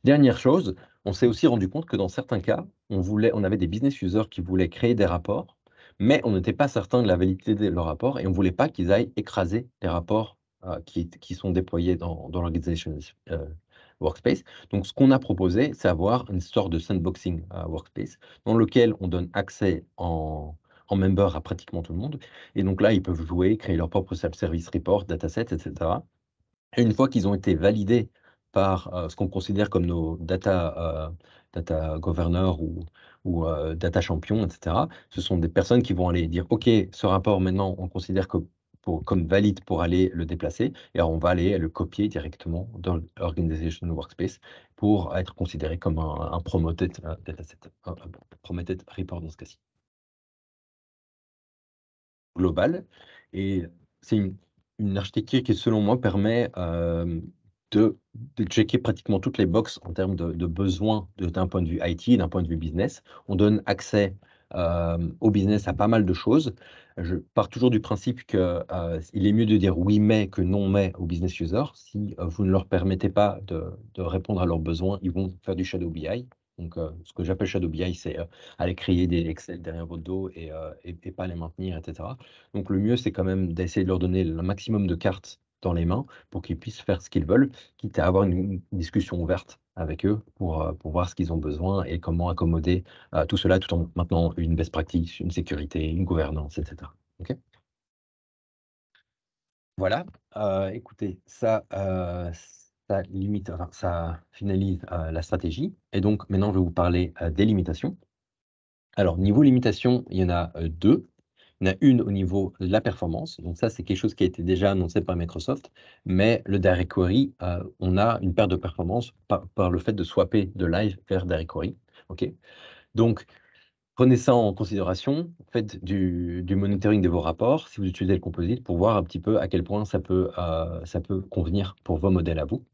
Speaker 2: Dernière chose, on s'est aussi rendu compte que dans certains cas, on avait des business users qui voulaient créer des rapports, mais on n'était pas certain de la validité de leurs rapports et on ne voulait pas qu'ils aillent écraser les rapports qui sont déployés dans l'organization workspace. Donc, ce qu'on a proposé, c'est avoir une sorte de sandboxing workspace dans lequel on donne accès en member à pratiquement tout le monde. Et donc là, ils peuvent jouer, créer leur propre self-service report, datasets, etc. Et une fois qu'ils ont été validés par ce qu'on considère comme nos data governors ou data champions, etc., ce sont des personnes qui vont aller dire, OK, ce rapport, maintenant, on considère comme valide pour aller le déplacer, et alors on va aller le copier directement dans l'Organization Workspace pour être considéré comme un promoted dataset, un promoted report dans ce cas-ci. Global. Et c'est une architecture qui, selon moi, permet de checker pratiquement toutes les boxes en termes de besoins d'un point de vue IT et d'un point de vue business. On donne accès au business à pas mal de choses. Je pars toujours du principe qu'il est mieux de dire oui mais que non mais aux business users. Si vous ne leur permettez pas de répondre à leurs besoins, ils vont faire du shadow BI. Donc, ce que j'appelle shadow BI, c'est aller créer des Excel derrière votre dos et pas les maintenir, etc. Donc, le mieux, c'est quand même d'essayer de leur donner le maximum de cartes dans les mains pour qu'ils puissent faire ce qu'ils veulent, quitte à avoir une discussion ouverte avec eux pour voir ce qu'ils ont besoin et comment accommoder tout cela tout en maintenant une best practice, une sécurité, une gouvernance, etc. Ok. Voilà, écoutez, ça limite, enfin, ça finalise la stratégie. Et donc, maintenant, je vais vous parler des limitations. Alors, niveau limitation, il y en a deux. Il y en a une au niveau de la performance. Donc ça, c'est quelque chose qui a été déjà annoncé par Microsoft. Mais le Direct Query, on a une perte de performance par le fait de swapper de live vers Direct Query. OK. Donc, prenez ça en considération. Faites du monitoring de vos rapports si vous utilisez le composite pour voir un petit peu à quel point ça peut convenir pour vos modèles à vous.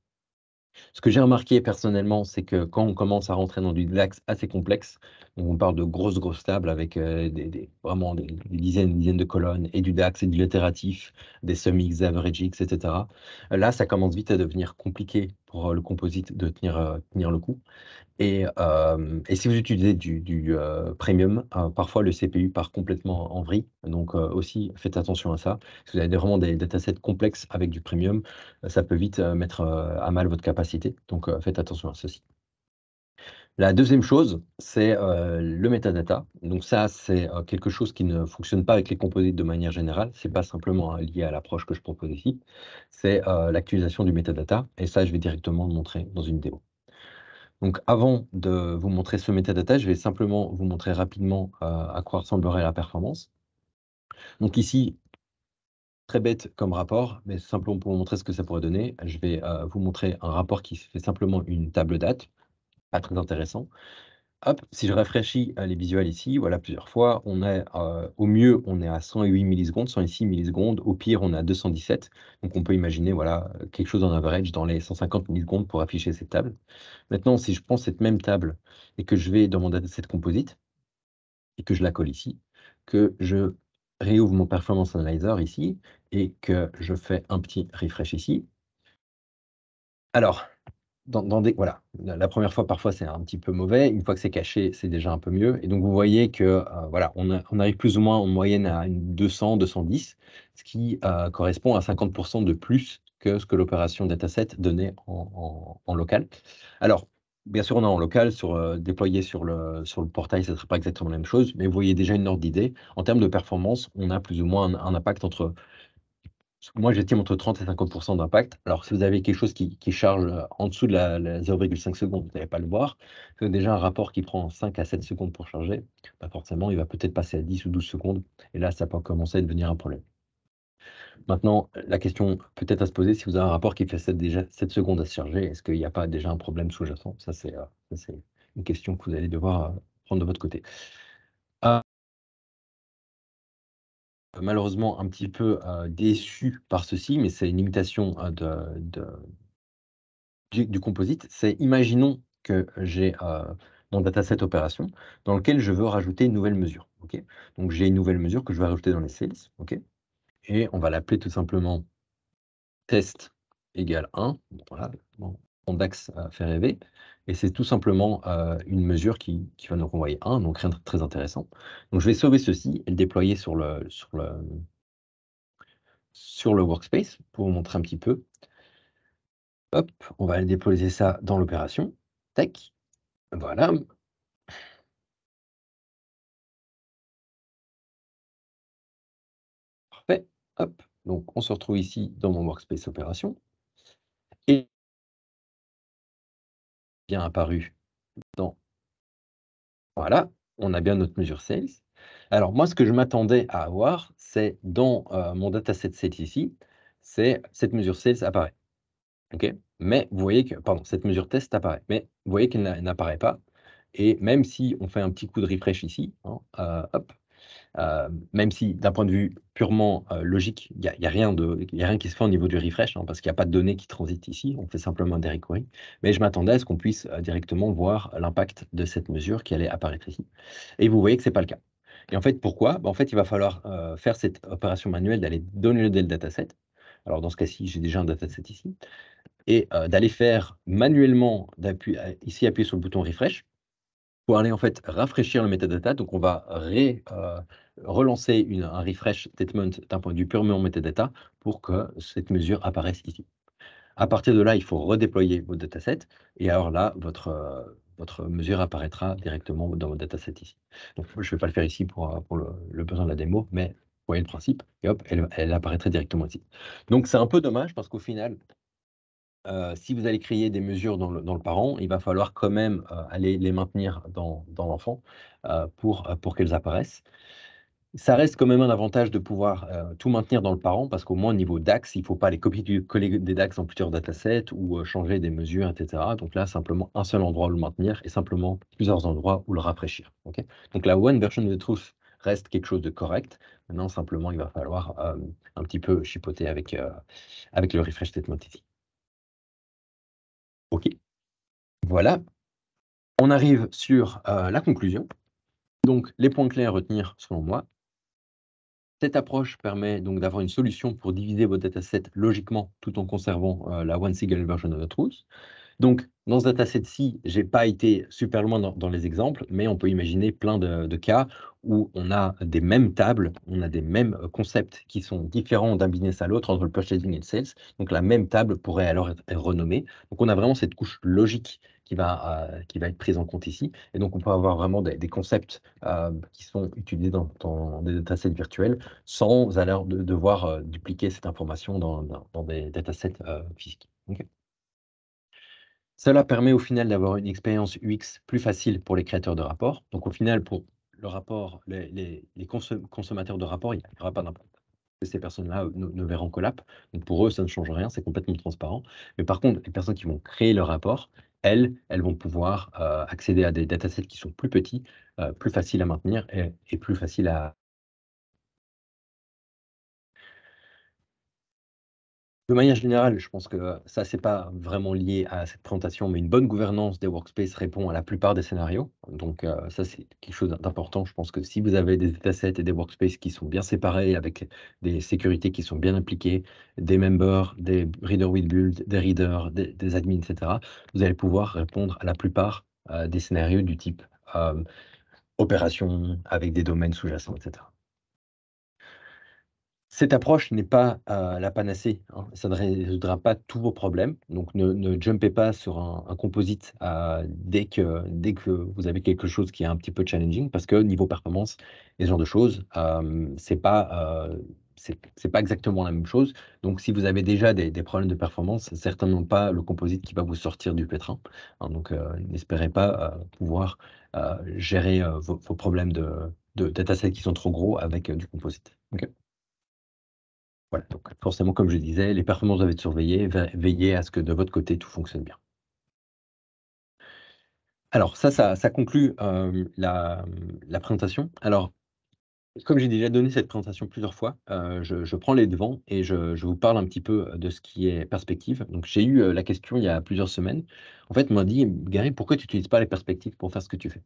Speaker 2: Ce que j'ai remarqué personnellement, c'est que quand on commence à rentrer dans du DAX assez complexe, donc on parle de grosses tables avec vraiment des dizaines de colonnes, et du DAX et du littératif, des summings, averages, etc. Là, ça commence vite à devenir compliqué pour le composite de tenir le coup. Et si vous utilisez du premium, parfois le CPU part complètement en vrille. Donc aussi, faites attention à ça. Si vous avez vraiment des datasets complexes avec du premium, ça peut vite mettre à mal votre capacité. Donc faites attention à ceci. La deuxième chose, c'est le metadata. Donc ça, c'est quelque chose qui ne fonctionne pas avec les composites de manière générale. C'est pas simplement lié à l'approche que je propose ici. C'est l'actualisation du metadata. Et ça, je vais directement le montrer dans une démo. Donc, avant de vous montrer ce metadata, je vais simplement vous montrer rapidement à quoi ressemblerait la performance. Donc ici, très bête comme rapport, mais simplement pour vous montrer ce que ça pourrait donner, je vais vous montrer un rapport qui fait simplement une table date, pas très intéressant. Hop, si je rafraîchis les visuels ici, voilà, plusieurs fois, on est au mieux, on est à 108 millisecondes, 106 millisecondes, au pire, on est à 217. Donc, on peut imaginer, voilà, quelque chose en average dans les 150 millisecondes pour afficher cette table. Maintenant, si je prends cette même table et que je vais dans mon dataset composite et que je la colle ici, que je réouvre mon Performance Analyzer ici et que je fais un petit refresh ici. Alors, voilà, la première fois, parfois, c'est un petit peu mauvais. Une fois que c'est caché, c'est déjà un peu mieux. Et donc, vous voyez que voilà, on arrive plus ou moins en moyenne à une 200, 210, ce qui correspond à 50% de plus que ce que l'opération dataset donnait en local. Alors, bien sûr, on est en local, déployé sur le portail, ce ne sera pas exactement la même chose, mais vous voyez déjà une ordre d'idée. En termes de performance, on a plus ou moins un impact entre moi, j'estime entre 30 et 50% d'impact. Alors, si vous avez quelque chose qui charge en dessous de la 0,5 secondes, vous n'allez pas le voir. Si vous avez déjà un rapport qui prend 5 à 7 secondes pour charger, bah forcément, il va peut-être passer à 10 ou 12 secondes. Et là, ça peut commencer à devenir un problème. Maintenant, la question peut-être à se poser, si vous avez un rapport qui fait déjà 7 secondes à se charger, est-ce qu'il n'y a pas déjà un problème sous-jacent? Ça, c'est une question que vous allez devoir prendre de votre côté. Ah, malheureusement, un petit peu déçu par ceci, mais c'est une limitation du composite. C'est, imaginons que j'ai mon dataset opération dans lequel je veux rajouter une nouvelle mesure. Ok, donc j'ai une nouvelle mesure que je vais rajouter dans les sales. Ok, et on va l'appeler tout simplement test égale 1. Voilà, mon DAX fait rêver. Et c'est tout simplement une mesure qui va nous renvoyer 1, donc rien de très intéressant. Donc je vais sauver ceci et le déployer sur le workspace pour vous montrer un petit peu. Hop, on va aller déposer ça dans l'opération. Tac, voilà. Parfait. Hop, donc on se retrouve ici dans mon workspace opération. Et bien apparu dans... Voilà, on a bien notre mesure sales. Alors moi, ce que je m'attendais à avoir, c'est dans mon dataset set ici, c'est cette mesure sales apparaît. OK? Mais vous voyez que, pardon, cette mesure test apparaît, mais vous voyez qu'elle n'apparaît pas. Et même si on fait un petit coup de refresh ici, hein, hop, même si d'un point de vue purement logique, il y a rien qui se fait au niveau du refresh, hein, parce qu'il n'y a pas de données qui transitent ici, on fait simplement des query. Mais je m'attendais à ce qu'on puisse directement voir l'impact de cette mesure qui allait apparaître ici. Et vous voyez que ce n'est pas le cas. Et en fait, pourquoi? En fait, il va falloir faire cette opération manuelle d'aller downloader le dataset. Alors dans ce cas-ci, j'ai déjà un dataset ici. Et d'aller faire manuellement, ici appuyer sur le bouton refresh, pour aller en fait rafraîchir le metadata. Donc on va relancer un refresh statement d'un point de vue purement metadata pour que cette mesure apparaisse ici. À partir de là, il faut redéployer votre dataset et alors là, votre mesure apparaîtra directement dans votre dataset ici. Donc je ne vais pas le faire ici pour le besoin de la démo, mais vous voyez le principe, et hop, elle apparaîtrait directement ici. Donc c'est un peu dommage parce qu'au final, si vous allez créer des mesures dans le parent, il va falloir quand même aller les maintenir dans l'enfant pour qu'elles apparaissent. Ça reste quand même un avantage de pouvoir tout maintenir dans le parent parce qu'au moins au niveau DAX, il ne faut pas les coller des DAX dans plusieurs datasets ou changer des mesures, etc. Donc là, simplement un seul endroit où le maintenir et simplement plusieurs endroits où le rafraîchir. Ok, donc la one version of the truth reste quelque chose de correct. Maintenant, simplement, il va falloir un petit peu chipoter avec le refresh statement ici. Ok, voilà. On arrive sur la conclusion. Donc, les points clés à retenir selon moi. Cette approche permet donc d'avoir une solution pour diviser vos datasets logiquement tout en conservant la one single version of the truth. Donc, dans ce dataset-ci, je n'ai pas été super loin dans les exemples, mais on peut imaginer plein de cas où on a des mêmes tables, on a des mêmes concepts qui sont différents d'un business à l'autre entre le purchasing et le sales. Donc, la même table pourrait alors être renommée. Donc, on a vraiment cette couche logique qui va être prise en compte ici. Et donc, on peut avoir vraiment des concepts qui sont utilisés dans des datasets virtuels sans alors devoir dupliquer cette information dans des datasets physiques. Ok. Cela permet au final d'avoir une expérience UX plus facile pour les créateurs de rapports. Donc au final, pour le rapport, les consommateurs de rapports, il n'y aura pas d'impact. Ces personnes-là ne verront que l'app. Donc pour eux, ça ne change rien, c'est complètement transparent. Mais par contre, les personnes qui vont créer le rapport, elles vont pouvoir accéder à des datasets qui sont plus petits, plus faciles à maintenir et plus faciles à... De manière générale, je pense que ça, c'est pas vraiment lié à cette présentation, mais une bonne gouvernance des workspaces répond à la plupart des scénarios. Donc, ça, c'est quelque chose d'important. Je pense que si vous avez des datasets et des workspaces qui sont bien séparés, avec des sécurités qui sont bien appliquées, des members, des readers with build, des readers, des admins, etc., vous allez pouvoir répondre à la plupart des scénarios du type opération avec des domaines sous-jacents, etc. Cette approche n'est pas la panacée, hein. Ça ne résoudra pas tous vos problèmes. Donc ne jumpez pas sur un composite dès que vous avez quelque chose qui est un petit peu challenging, parce que niveau performance et ce genre de choses, c'est pas exactement la même chose. Donc si vous avez déjà des problèmes de performance, c'est certainement pas le composite qui va vous sortir du pétrin, hein. Donc n'espérez pas pouvoir gérer vos problèmes de datasets qui sont trop gros avec du composite. Ok. Voilà, donc forcément, comme je disais, les performances doivent être surveillées, veillez à ce que de votre côté, tout fonctionne bien. Alors ça conclut, la présentation. Alors, comme j'ai déjà donné cette présentation plusieurs fois, je prends les devants et je vous parle un petit peu de ce qui est perspective. Donc j'ai eu, la question il y a plusieurs semaines. En fait, on m'a dit: «Gary, pourquoi tu n'utilises pas les perspectives pour faire ce que tu fais?»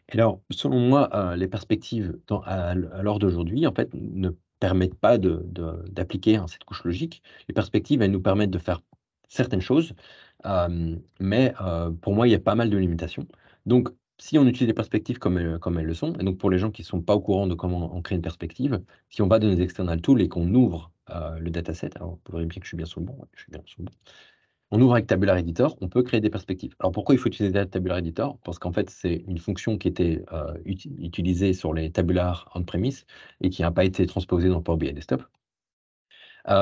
Speaker 2: Et alors, selon moi, les perspectives à l'heure d'aujourd'hui, en fait, ne permettent pas d'appliquer, hein, cette couche logique. Les perspectives, elles nous permettent de faire certaines choses, mais pour moi, il y a pas mal de limitations. Donc, si on utilise les perspectives comme elles le sont, et donc pour les gens qui ne sont pas au courant de comment on crée une perspective, si on va dans les external tools et qu'on ouvre, le dataset, alors vous vérifier que je suis bien sur le bon, ouais, je suis bien sur le bon. On ouvre avec Tabular Editor, on peut créer des perspectives. Alors pourquoi il faut utiliser Tabular Editor? Parce qu'en fait, c'est une fonction qui était utilisée sur les tabulars on-premise et qui n'a pas été transposée dans Power BI Desktop.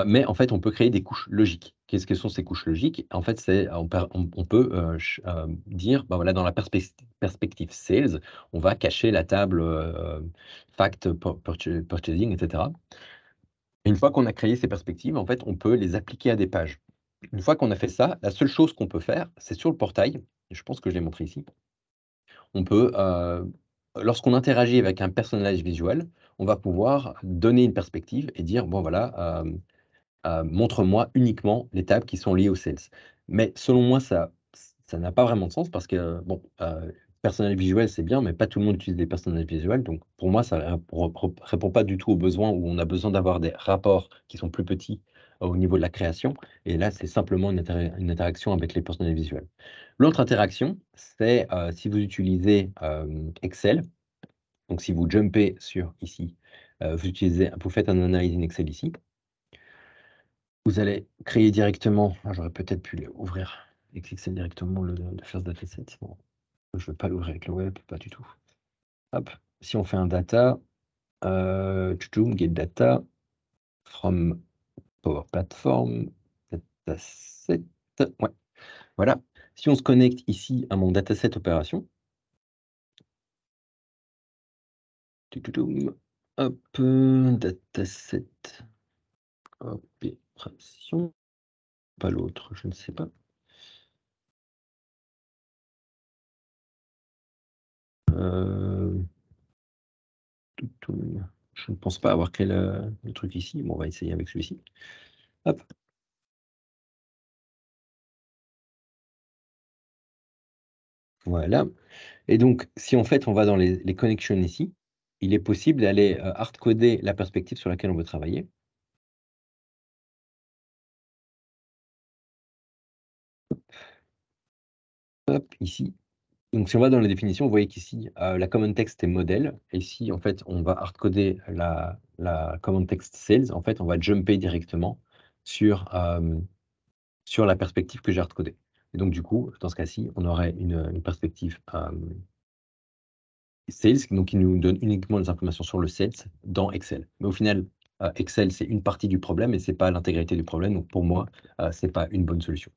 Speaker 2: Mais en fait, on peut créer des couches logiques. Qu'est-ce que sont ces couches logiques? En fait, on peut dire, bah voilà, dans la perspective sales, on va cacher la table fact, purchasing, etc. Et une fois qu'on a créé ces perspectives, en fait, on peut les appliquer à des pages. Une fois qu'on a fait ça, la seule chose qu'on peut faire, c'est sur le portail, et je pense que je l'ai montré ici, on peut, lorsqu'on interagit avec un personnage visuel, on va pouvoir donner une perspective et dire: «Bon voilà, montre-moi uniquement les tables qui sont liées aux sales». Mais selon moi, ça n'a pas vraiment de sens parce que bon, personnel visuel, c'est bien, mais pas tout le monde utilise des personnages visuels. Donc pour moi, ça répond pas du tout aux besoins où on a besoin d'avoir des rapports qui sont plus petits, au niveau de la création. Et là, c'est simplement une interaction avec les personnages visuels. L'autre interaction, c'est, si vous utilisez, Excel, donc si vous jumpez sur ici, vous faites un analyse in Excel ici. Vous allez créer directement, j'aurais peut-être pu ouvrir avec Excel directement le first dataset. Bon, je ne veux pas l'ouvrir avec le web, pas du tout. Hop, si on fait un data, get data from Power Platform, dataset, ouais, voilà. Si on se connecte ici à mon dataset opération, hop, dataset opération, pas l'autre, je ne sais pas. Je ne pense pas avoir créé le truc ici. Bon, on va essayer avec celui-ci. Hop. Voilà. Et donc, si en fait on va dans les connections ici, il est possible d'aller hard-coder la perspective sur laquelle on veut travailler. Hop, ici. Donc, si on va dans les définitions, vous voyez qu'ici, la common text est modèle. Et si en fait on va hard-coder la common text sales, en fait on va jumper directement sur la perspective que j'ai hard-codée. Et donc du coup, dans ce cas-ci, on aurait une perspective sales, donc qui nous donne uniquement les informations sur le sales dans Excel. Mais au final, Excel, c'est une partie du problème et c'est pas l'intégralité du problème. Donc pour moi, c'est pas une bonne solution.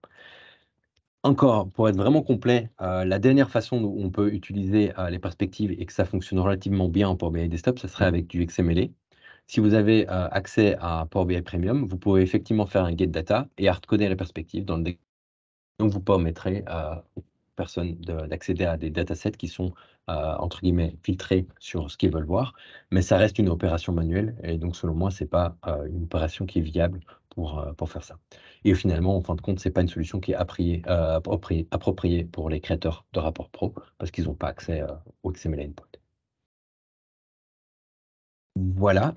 Speaker 2: Encore, pour être vraiment complet, la dernière façon dont on peut utiliser les perspectives et que ça fonctionne relativement bien en Power BI Desktop, ça serait avec du XMLA. Si vous avez accès à Power BI Premium, vous pouvez effectivement faire un get data et hardcoder la perspective dans le. Donc vous permettrez aux personnes d'accéder à des datasets qui sont, entre guillemets, «filtrés» sur ce qu'ils veulent voir, mais ça reste une opération manuelle et donc selon moi, c'est pas, une opération qui est viable pour faire ça. Et finalement, en fin de compte, c'est pas une solution qui est appropriée pour les créateurs de rapports pro parce qu'ils n'ont pas accès, au XML endpoint. Voilà,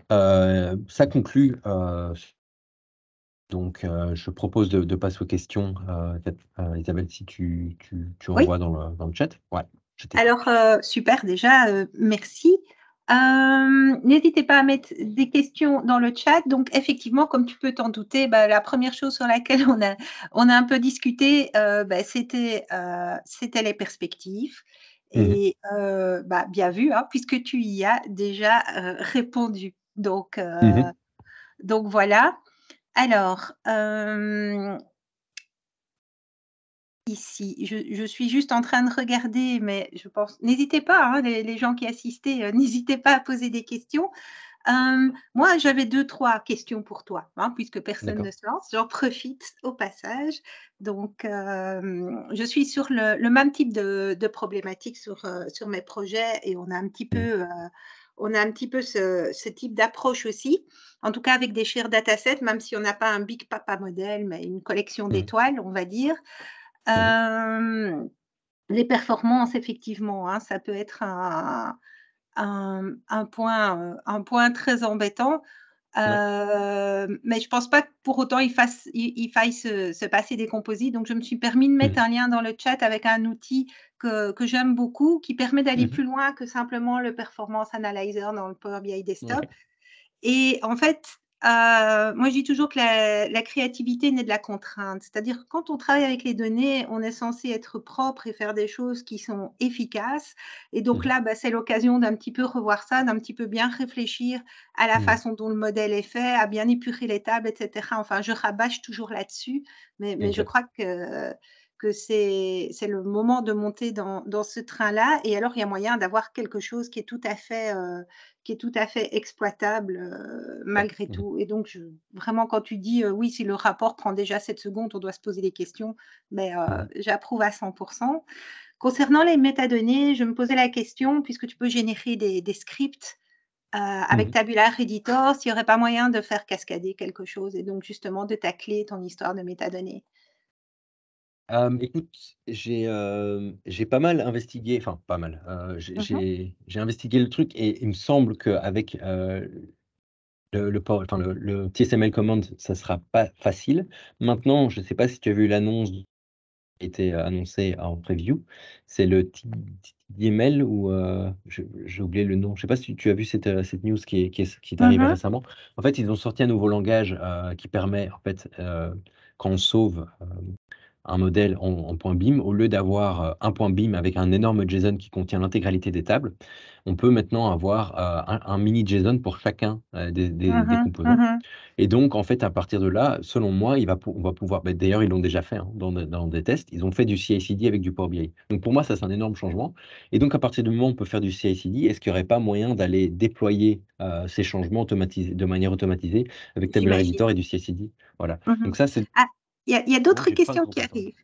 Speaker 2: ça conclut, donc je propose de passer aux questions, peut-être, Isabelle, si tu
Speaker 1: Oui.
Speaker 2: envoies dans le chat? Ouais, je t'écoute.
Speaker 1: Alors, super déjà, merci. N'hésitez pas à mettre des questions dans le chat. Donc effectivement, comme tu peux t'en douter, bah, la première chose sur laquelle on a un peu discuté, bah, c'était les perspectives
Speaker 2: Mmh.
Speaker 1: et bah, bien vu, hein, puisque tu y as déjà, répondu.
Speaker 2: Mmh.
Speaker 1: Donc voilà. Alors, ici, je suis juste en train de regarder, mais je pense n'hésitez pas, hein, les gens qui assistaient, n'hésitez pas à poser des questions. Moi, j'avais 2-3 questions pour toi, hein, puisque personne ne
Speaker 2: D'accord.
Speaker 1: se lance. J'en profite au passage. Donc, je suis sur le même type de problématique sur mes projets et
Speaker 2: Mmh.
Speaker 1: on a un petit peu ce type d'approche aussi. En tout cas avec des shared datasets, même si on n'a pas un big papa modèle, mais une collection
Speaker 2: Mmh.
Speaker 1: d'étoiles, on va dire.
Speaker 2: Mmh.
Speaker 1: Hem, les performances effectivement, hein, ça peut être un point très embêtant,
Speaker 2: Ouais.
Speaker 1: mais je pense pas que pour autant il faille se passer des composites. Donc je me suis permis de mettre
Speaker 2: Mmh.
Speaker 1: un lien dans le chat avec un outil que j'aime beaucoup, qui permet d'aller
Speaker 2: Mmh.
Speaker 1: plus loin que simplement le performance analyzer dans le Power BI Desktop.
Speaker 2: Ouais.
Speaker 1: Et en fait, moi je dis toujours que la créativité naît de la contrainte. C'est-à-dire que quand on travaille avec les données, on est censé être propre et faire des choses qui sont efficaces. Et donc
Speaker 2: Mmh.
Speaker 1: là, bah, c'est l'occasion d'un petit peu revoir ça, d'un petit peu bien réfléchir à la
Speaker 2: Mmh.
Speaker 1: façon dont le modèle est fait, à bien épurer les tables, et cetera. Enfin, je rabâche toujours là-dessus, mais je
Speaker 2: OK.
Speaker 1: crois que c'est le moment de monter dans ce train-là. Et alors, il y a moyen d'avoir quelque chose qui est tout à fait exploitable,
Speaker 2: Ouais.
Speaker 1: malgré
Speaker 2: Mmh.
Speaker 1: tout. Et donc vraiment quand tu dis, oui, si le rapport prend déjà 7 secondes, on doit se poser des questions, mais
Speaker 2: Mmh.
Speaker 1: j'approuve à 100. Concernant les métadonnées, je me posais la question, puisque tu peux générer des scripts, avec
Speaker 2: Mmh.
Speaker 1: Tabular Editor, s'il y aurait pas moyen de faire cascader quelque chose et donc justement de tacler ton histoire de métadonnées?
Speaker 2: Écoute, j'ai pas mal investigué, enfin pas mal,
Speaker 1: Mmh mh.
Speaker 2: j'ai investigué le truc et il me semble qu'avec, le power enfin le TSML command, ça sera pas facile. Maintenant, je sais pas si tu as vu l'annonce qui était annoncée en preview, c'est le TDML ou, j'ai oublié le nom. Je sais pas si tu as vu cette news qui est arrivée
Speaker 1: Mmh.
Speaker 2: récemment. En fait, ils ont sorti un nouveau langage, qui permet en fait, quand on sauve, un modèle en point BIM, au lieu d'avoir, un point BIM avec un énorme JSON qui contient l'intégralité des tables, on peut maintenant avoir, un mini JSON pour chacun, des
Speaker 1: Mmh.
Speaker 2: composants.
Speaker 1: Mmh.
Speaker 2: Et donc en fait, à partir de là, selon moi, on va pouvoir d'ailleurs, ils l'ont déjà fait, hein, dans des tests, ils ont fait du CI/CD avec du Power BI. Donc pour moi, ça, c'est un énorme changement. Et donc à partir du moment où on peut faire du CI/CD, est-ce qu'il n'y aurait pas moyen d'aller déployer, ces changements de manière automatisée avec Tabular
Speaker 1: J'imagine.
Speaker 2: Editor et du CI/CD? Voilà.
Speaker 1: Mmh.
Speaker 2: Donc ça, c'est
Speaker 1: Ah, il y a
Speaker 2: moi,
Speaker 1: d'autres
Speaker 2: j'ai pas
Speaker 1: questions
Speaker 2: grand
Speaker 1: qui
Speaker 2: chose à
Speaker 1: arrivent.
Speaker 2: rajouter.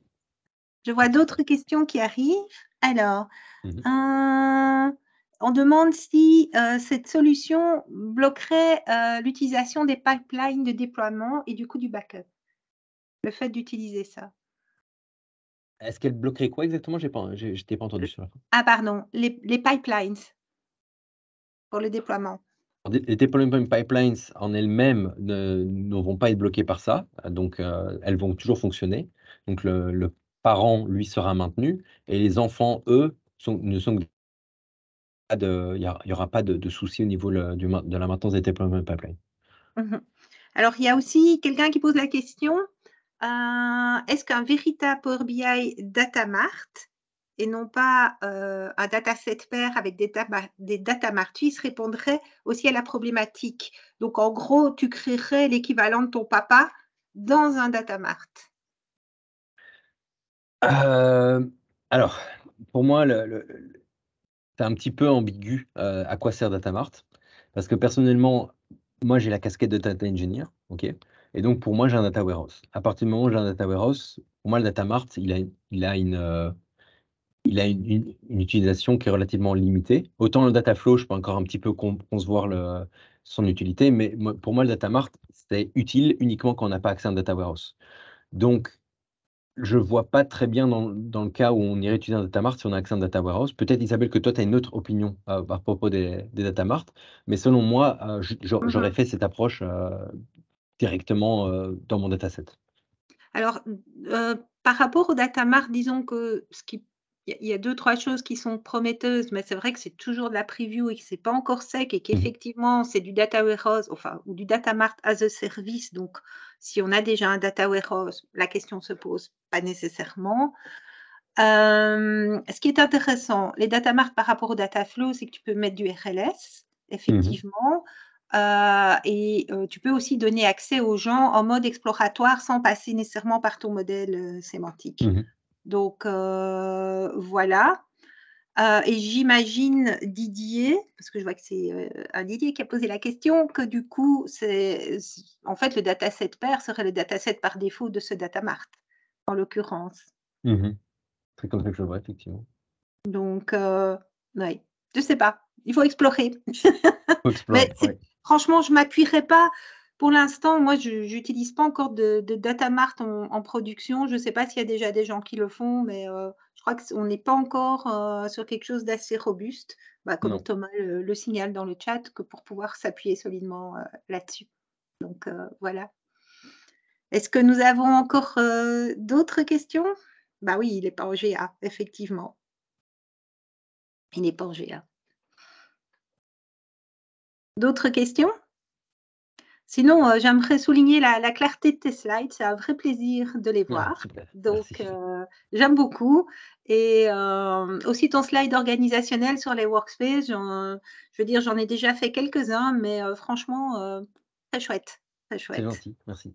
Speaker 1: Je vois d'autres questions qui arrivent. Alors,
Speaker 2: Mmh mh.
Speaker 1: on demande si, cette solution bloquerait, l'utilisation des pipelines de déploiement et du coup du backup, le fait d'utiliser ça.
Speaker 2: Est-ce qu'elle bloquerait quoi exactement? Je t'ai pas entendu
Speaker 1: L
Speaker 2: sur la fin.
Speaker 1: Ah pardon, les pipelines pour le déploiement.
Speaker 2: Les deployment pipelines en elles-mêmes ne vont pas être bloquées par ça, donc elles vont toujours fonctionner. Donc le parent, lui, sera maintenu et les enfants, eux, ne sont pas de il y aura pas de souci au niveau de la maintenance des deployment pipelines.
Speaker 1: Mmh. Alors il y a aussi quelqu'un qui pose la question, est-ce qu'un véritable Power BI data mart et non pas, un dataset pair avec des data martis répondrait aussi à la problématique? Donc en gros, tu créerais l'équivalent de ton papa dans un data mart.
Speaker 2: Hem, alors, pour moi, c'est un petit peu ambigu, à quoi sert Datamart. Parce que personnellement, moi j'ai la casquette de data engineer, OK? Et donc pour moi, j'ai un data warehouse. À partir du moment où j'ai un data warehouse, pour moi le Datamart, il a une utilisation qui est relativement limitée. Autant le Dataflow, je peux encore un petit peu concevoir son utilité, mais pour moi le Datamart, c'est utile uniquement quand on n'a pas accès à un data warehouse. Donc je vois pas très bien dans le cas où on irait utiliser un data mart si on a accès à un data warehouse. Peut-être Isabelle que toi tu as une autre opinion, à propos des data mart, mais selon moi, j'aurais
Speaker 1: Mmh.
Speaker 2: fait cette approche, directement, dans mon dataset.
Speaker 1: Alors, par rapport au data mart, disons que ce qui il y a 2-3 choses qui sont prometteuses, mais c'est vrai que c'est toujours de la preview et que c'est pas encore sec et
Speaker 2: Mmh mh.
Speaker 1: qu'effectivement, c'est du data warehouse, enfin, ou du data mart as a service. Donc, si on a déjà un data warehouse, la question se pose pas nécessairement. Ce qui est intéressant, les data mart par rapport au data flow, c'est que tu peux mettre du RLS,
Speaker 2: Mmh.
Speaker 1: effectivement, et tu peux aussi donner accès aux gens en mode exploratoire sans passer nécessairement par ton modèle, sémantique.
Speaker 2: Mmh.
Speaker 1: Donc voilà. Et j'imagine Didier, parce que je vois que c'est, un Didier qui a posé la question, que du coup, en fait, le dataset pair serait le dataset par défaut de ce datamart, en l'occurrence.
Speaker 2: Mmh. C'est comme ça que je le vois, effectivement.
Speaker 1: Donc, ouais, je sais pas, il faut explorer.
Speaker 2: Faut
Speaker 1: Mais
Speaker 2: explorer,
Speaker 1: c'est
Speaker 2: ouais.
Speaker 1: franchement, je m'appuierai pas pour l'instant, moi, je j'utilise pas encore de datamart en production. Je sais pas s'il y a déjà des gens qui le font, mais, je crois qu'on n'est pas encore, sur quelque chose d'assez robuste, bah, comme
Speaker 2: Non.
Speaker 1: Thomas le signale dans le chat, que pour pouvoir s'appuyer solidement, là-dessus. Donc, voilà. Est-ce que nous avons encore, d'autres questions? Bah, oui, il est pas en GA, effectivement. Il n'est pas en GA. D'autres questions? Sinon, j'aimerais souligner la clarté de tes slides, c'est un vrai plaisir de les
Speaker 2: Ah,
Speaker 1: voir.
Speaker 2: super,
Speaker 1: Donc,
Speaker 2: merci.
Speaker 1: j'aime beaucoup et aussi ton slide organisationnel sur les workspaces, je veux dire, j'en ai déjà fait quelques-uns, mais franchement, très chouette, très
Speaker 2: C'est
Speaker 1: chouette.
Speaker 2: gentil, merci.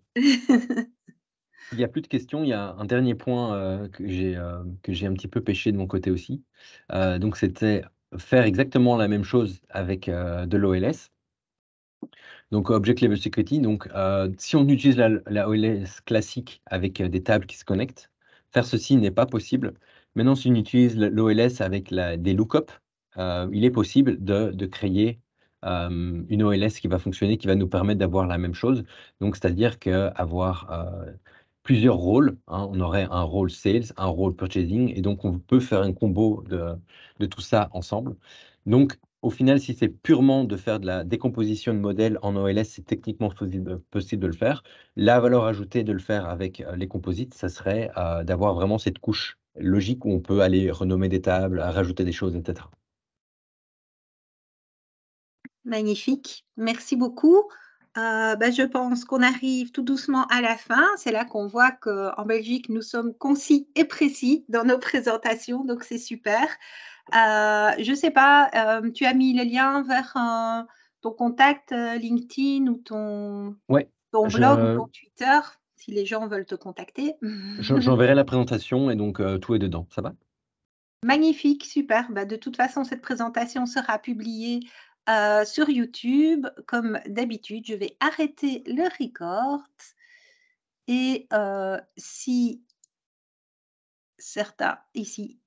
Speaker 2: Il y a plus de questions, il y a un dernier point, que j'ai un petit peu pêché de mon côté aussi. Donc c'était faire exactement la même chose avec, de l'OLS. Donc Object Level Security, donc si on utilise la OLS classique avec, des tables qui se connectent, faire ceci n'est pas possible. Maintenant, si on utilise l'OLS avec des lookups, il est possible de créer, une OLS qui va fonctionner, qui va nous permettre d'avoir la même chose. Donc c'est-à-dire qu'avoir, plusieurs rôles, hein. On aurait un rôle sales, un rôle purchasing et donc on peut faire un combo de tout ça ensemble. Donc au final, si c'est purement de faire de la décomposition de modèles en OLS, c'est techniquement possible de le faire. La valeur ajoutée de le faire avec, les composites, ça serait, d'avoir vraiment cette couche logique où on peut aller renommer des tables, rajouter des choses et cetera.
Speaker 1: Magnifique, merci beaucoup. Bah, je pense qu'on arrive tout doucement à la fin. C'est là qu'on voit qu'en Belgique, nous sommes concis et précis dans nos présentations, donc c'est super. Je ne sais pas, tu as mis le lien vers, ton contact, LinkedIn ou
Speaker 2: Ouais,
Speaker 1: ton blog ou
Speaker 2: je
Speaker 1: ton Twitter, si les gens veulent te contacter?
Speaker 2: j'enverrai la présentation et donc tout est dedans. Ça va?
Speaker 1: Magnifique, super. Bah, de toute façon, cette présentation sera publiée, sur YouTube. Comme d'habitude, je vais arrêter le record et si certains ici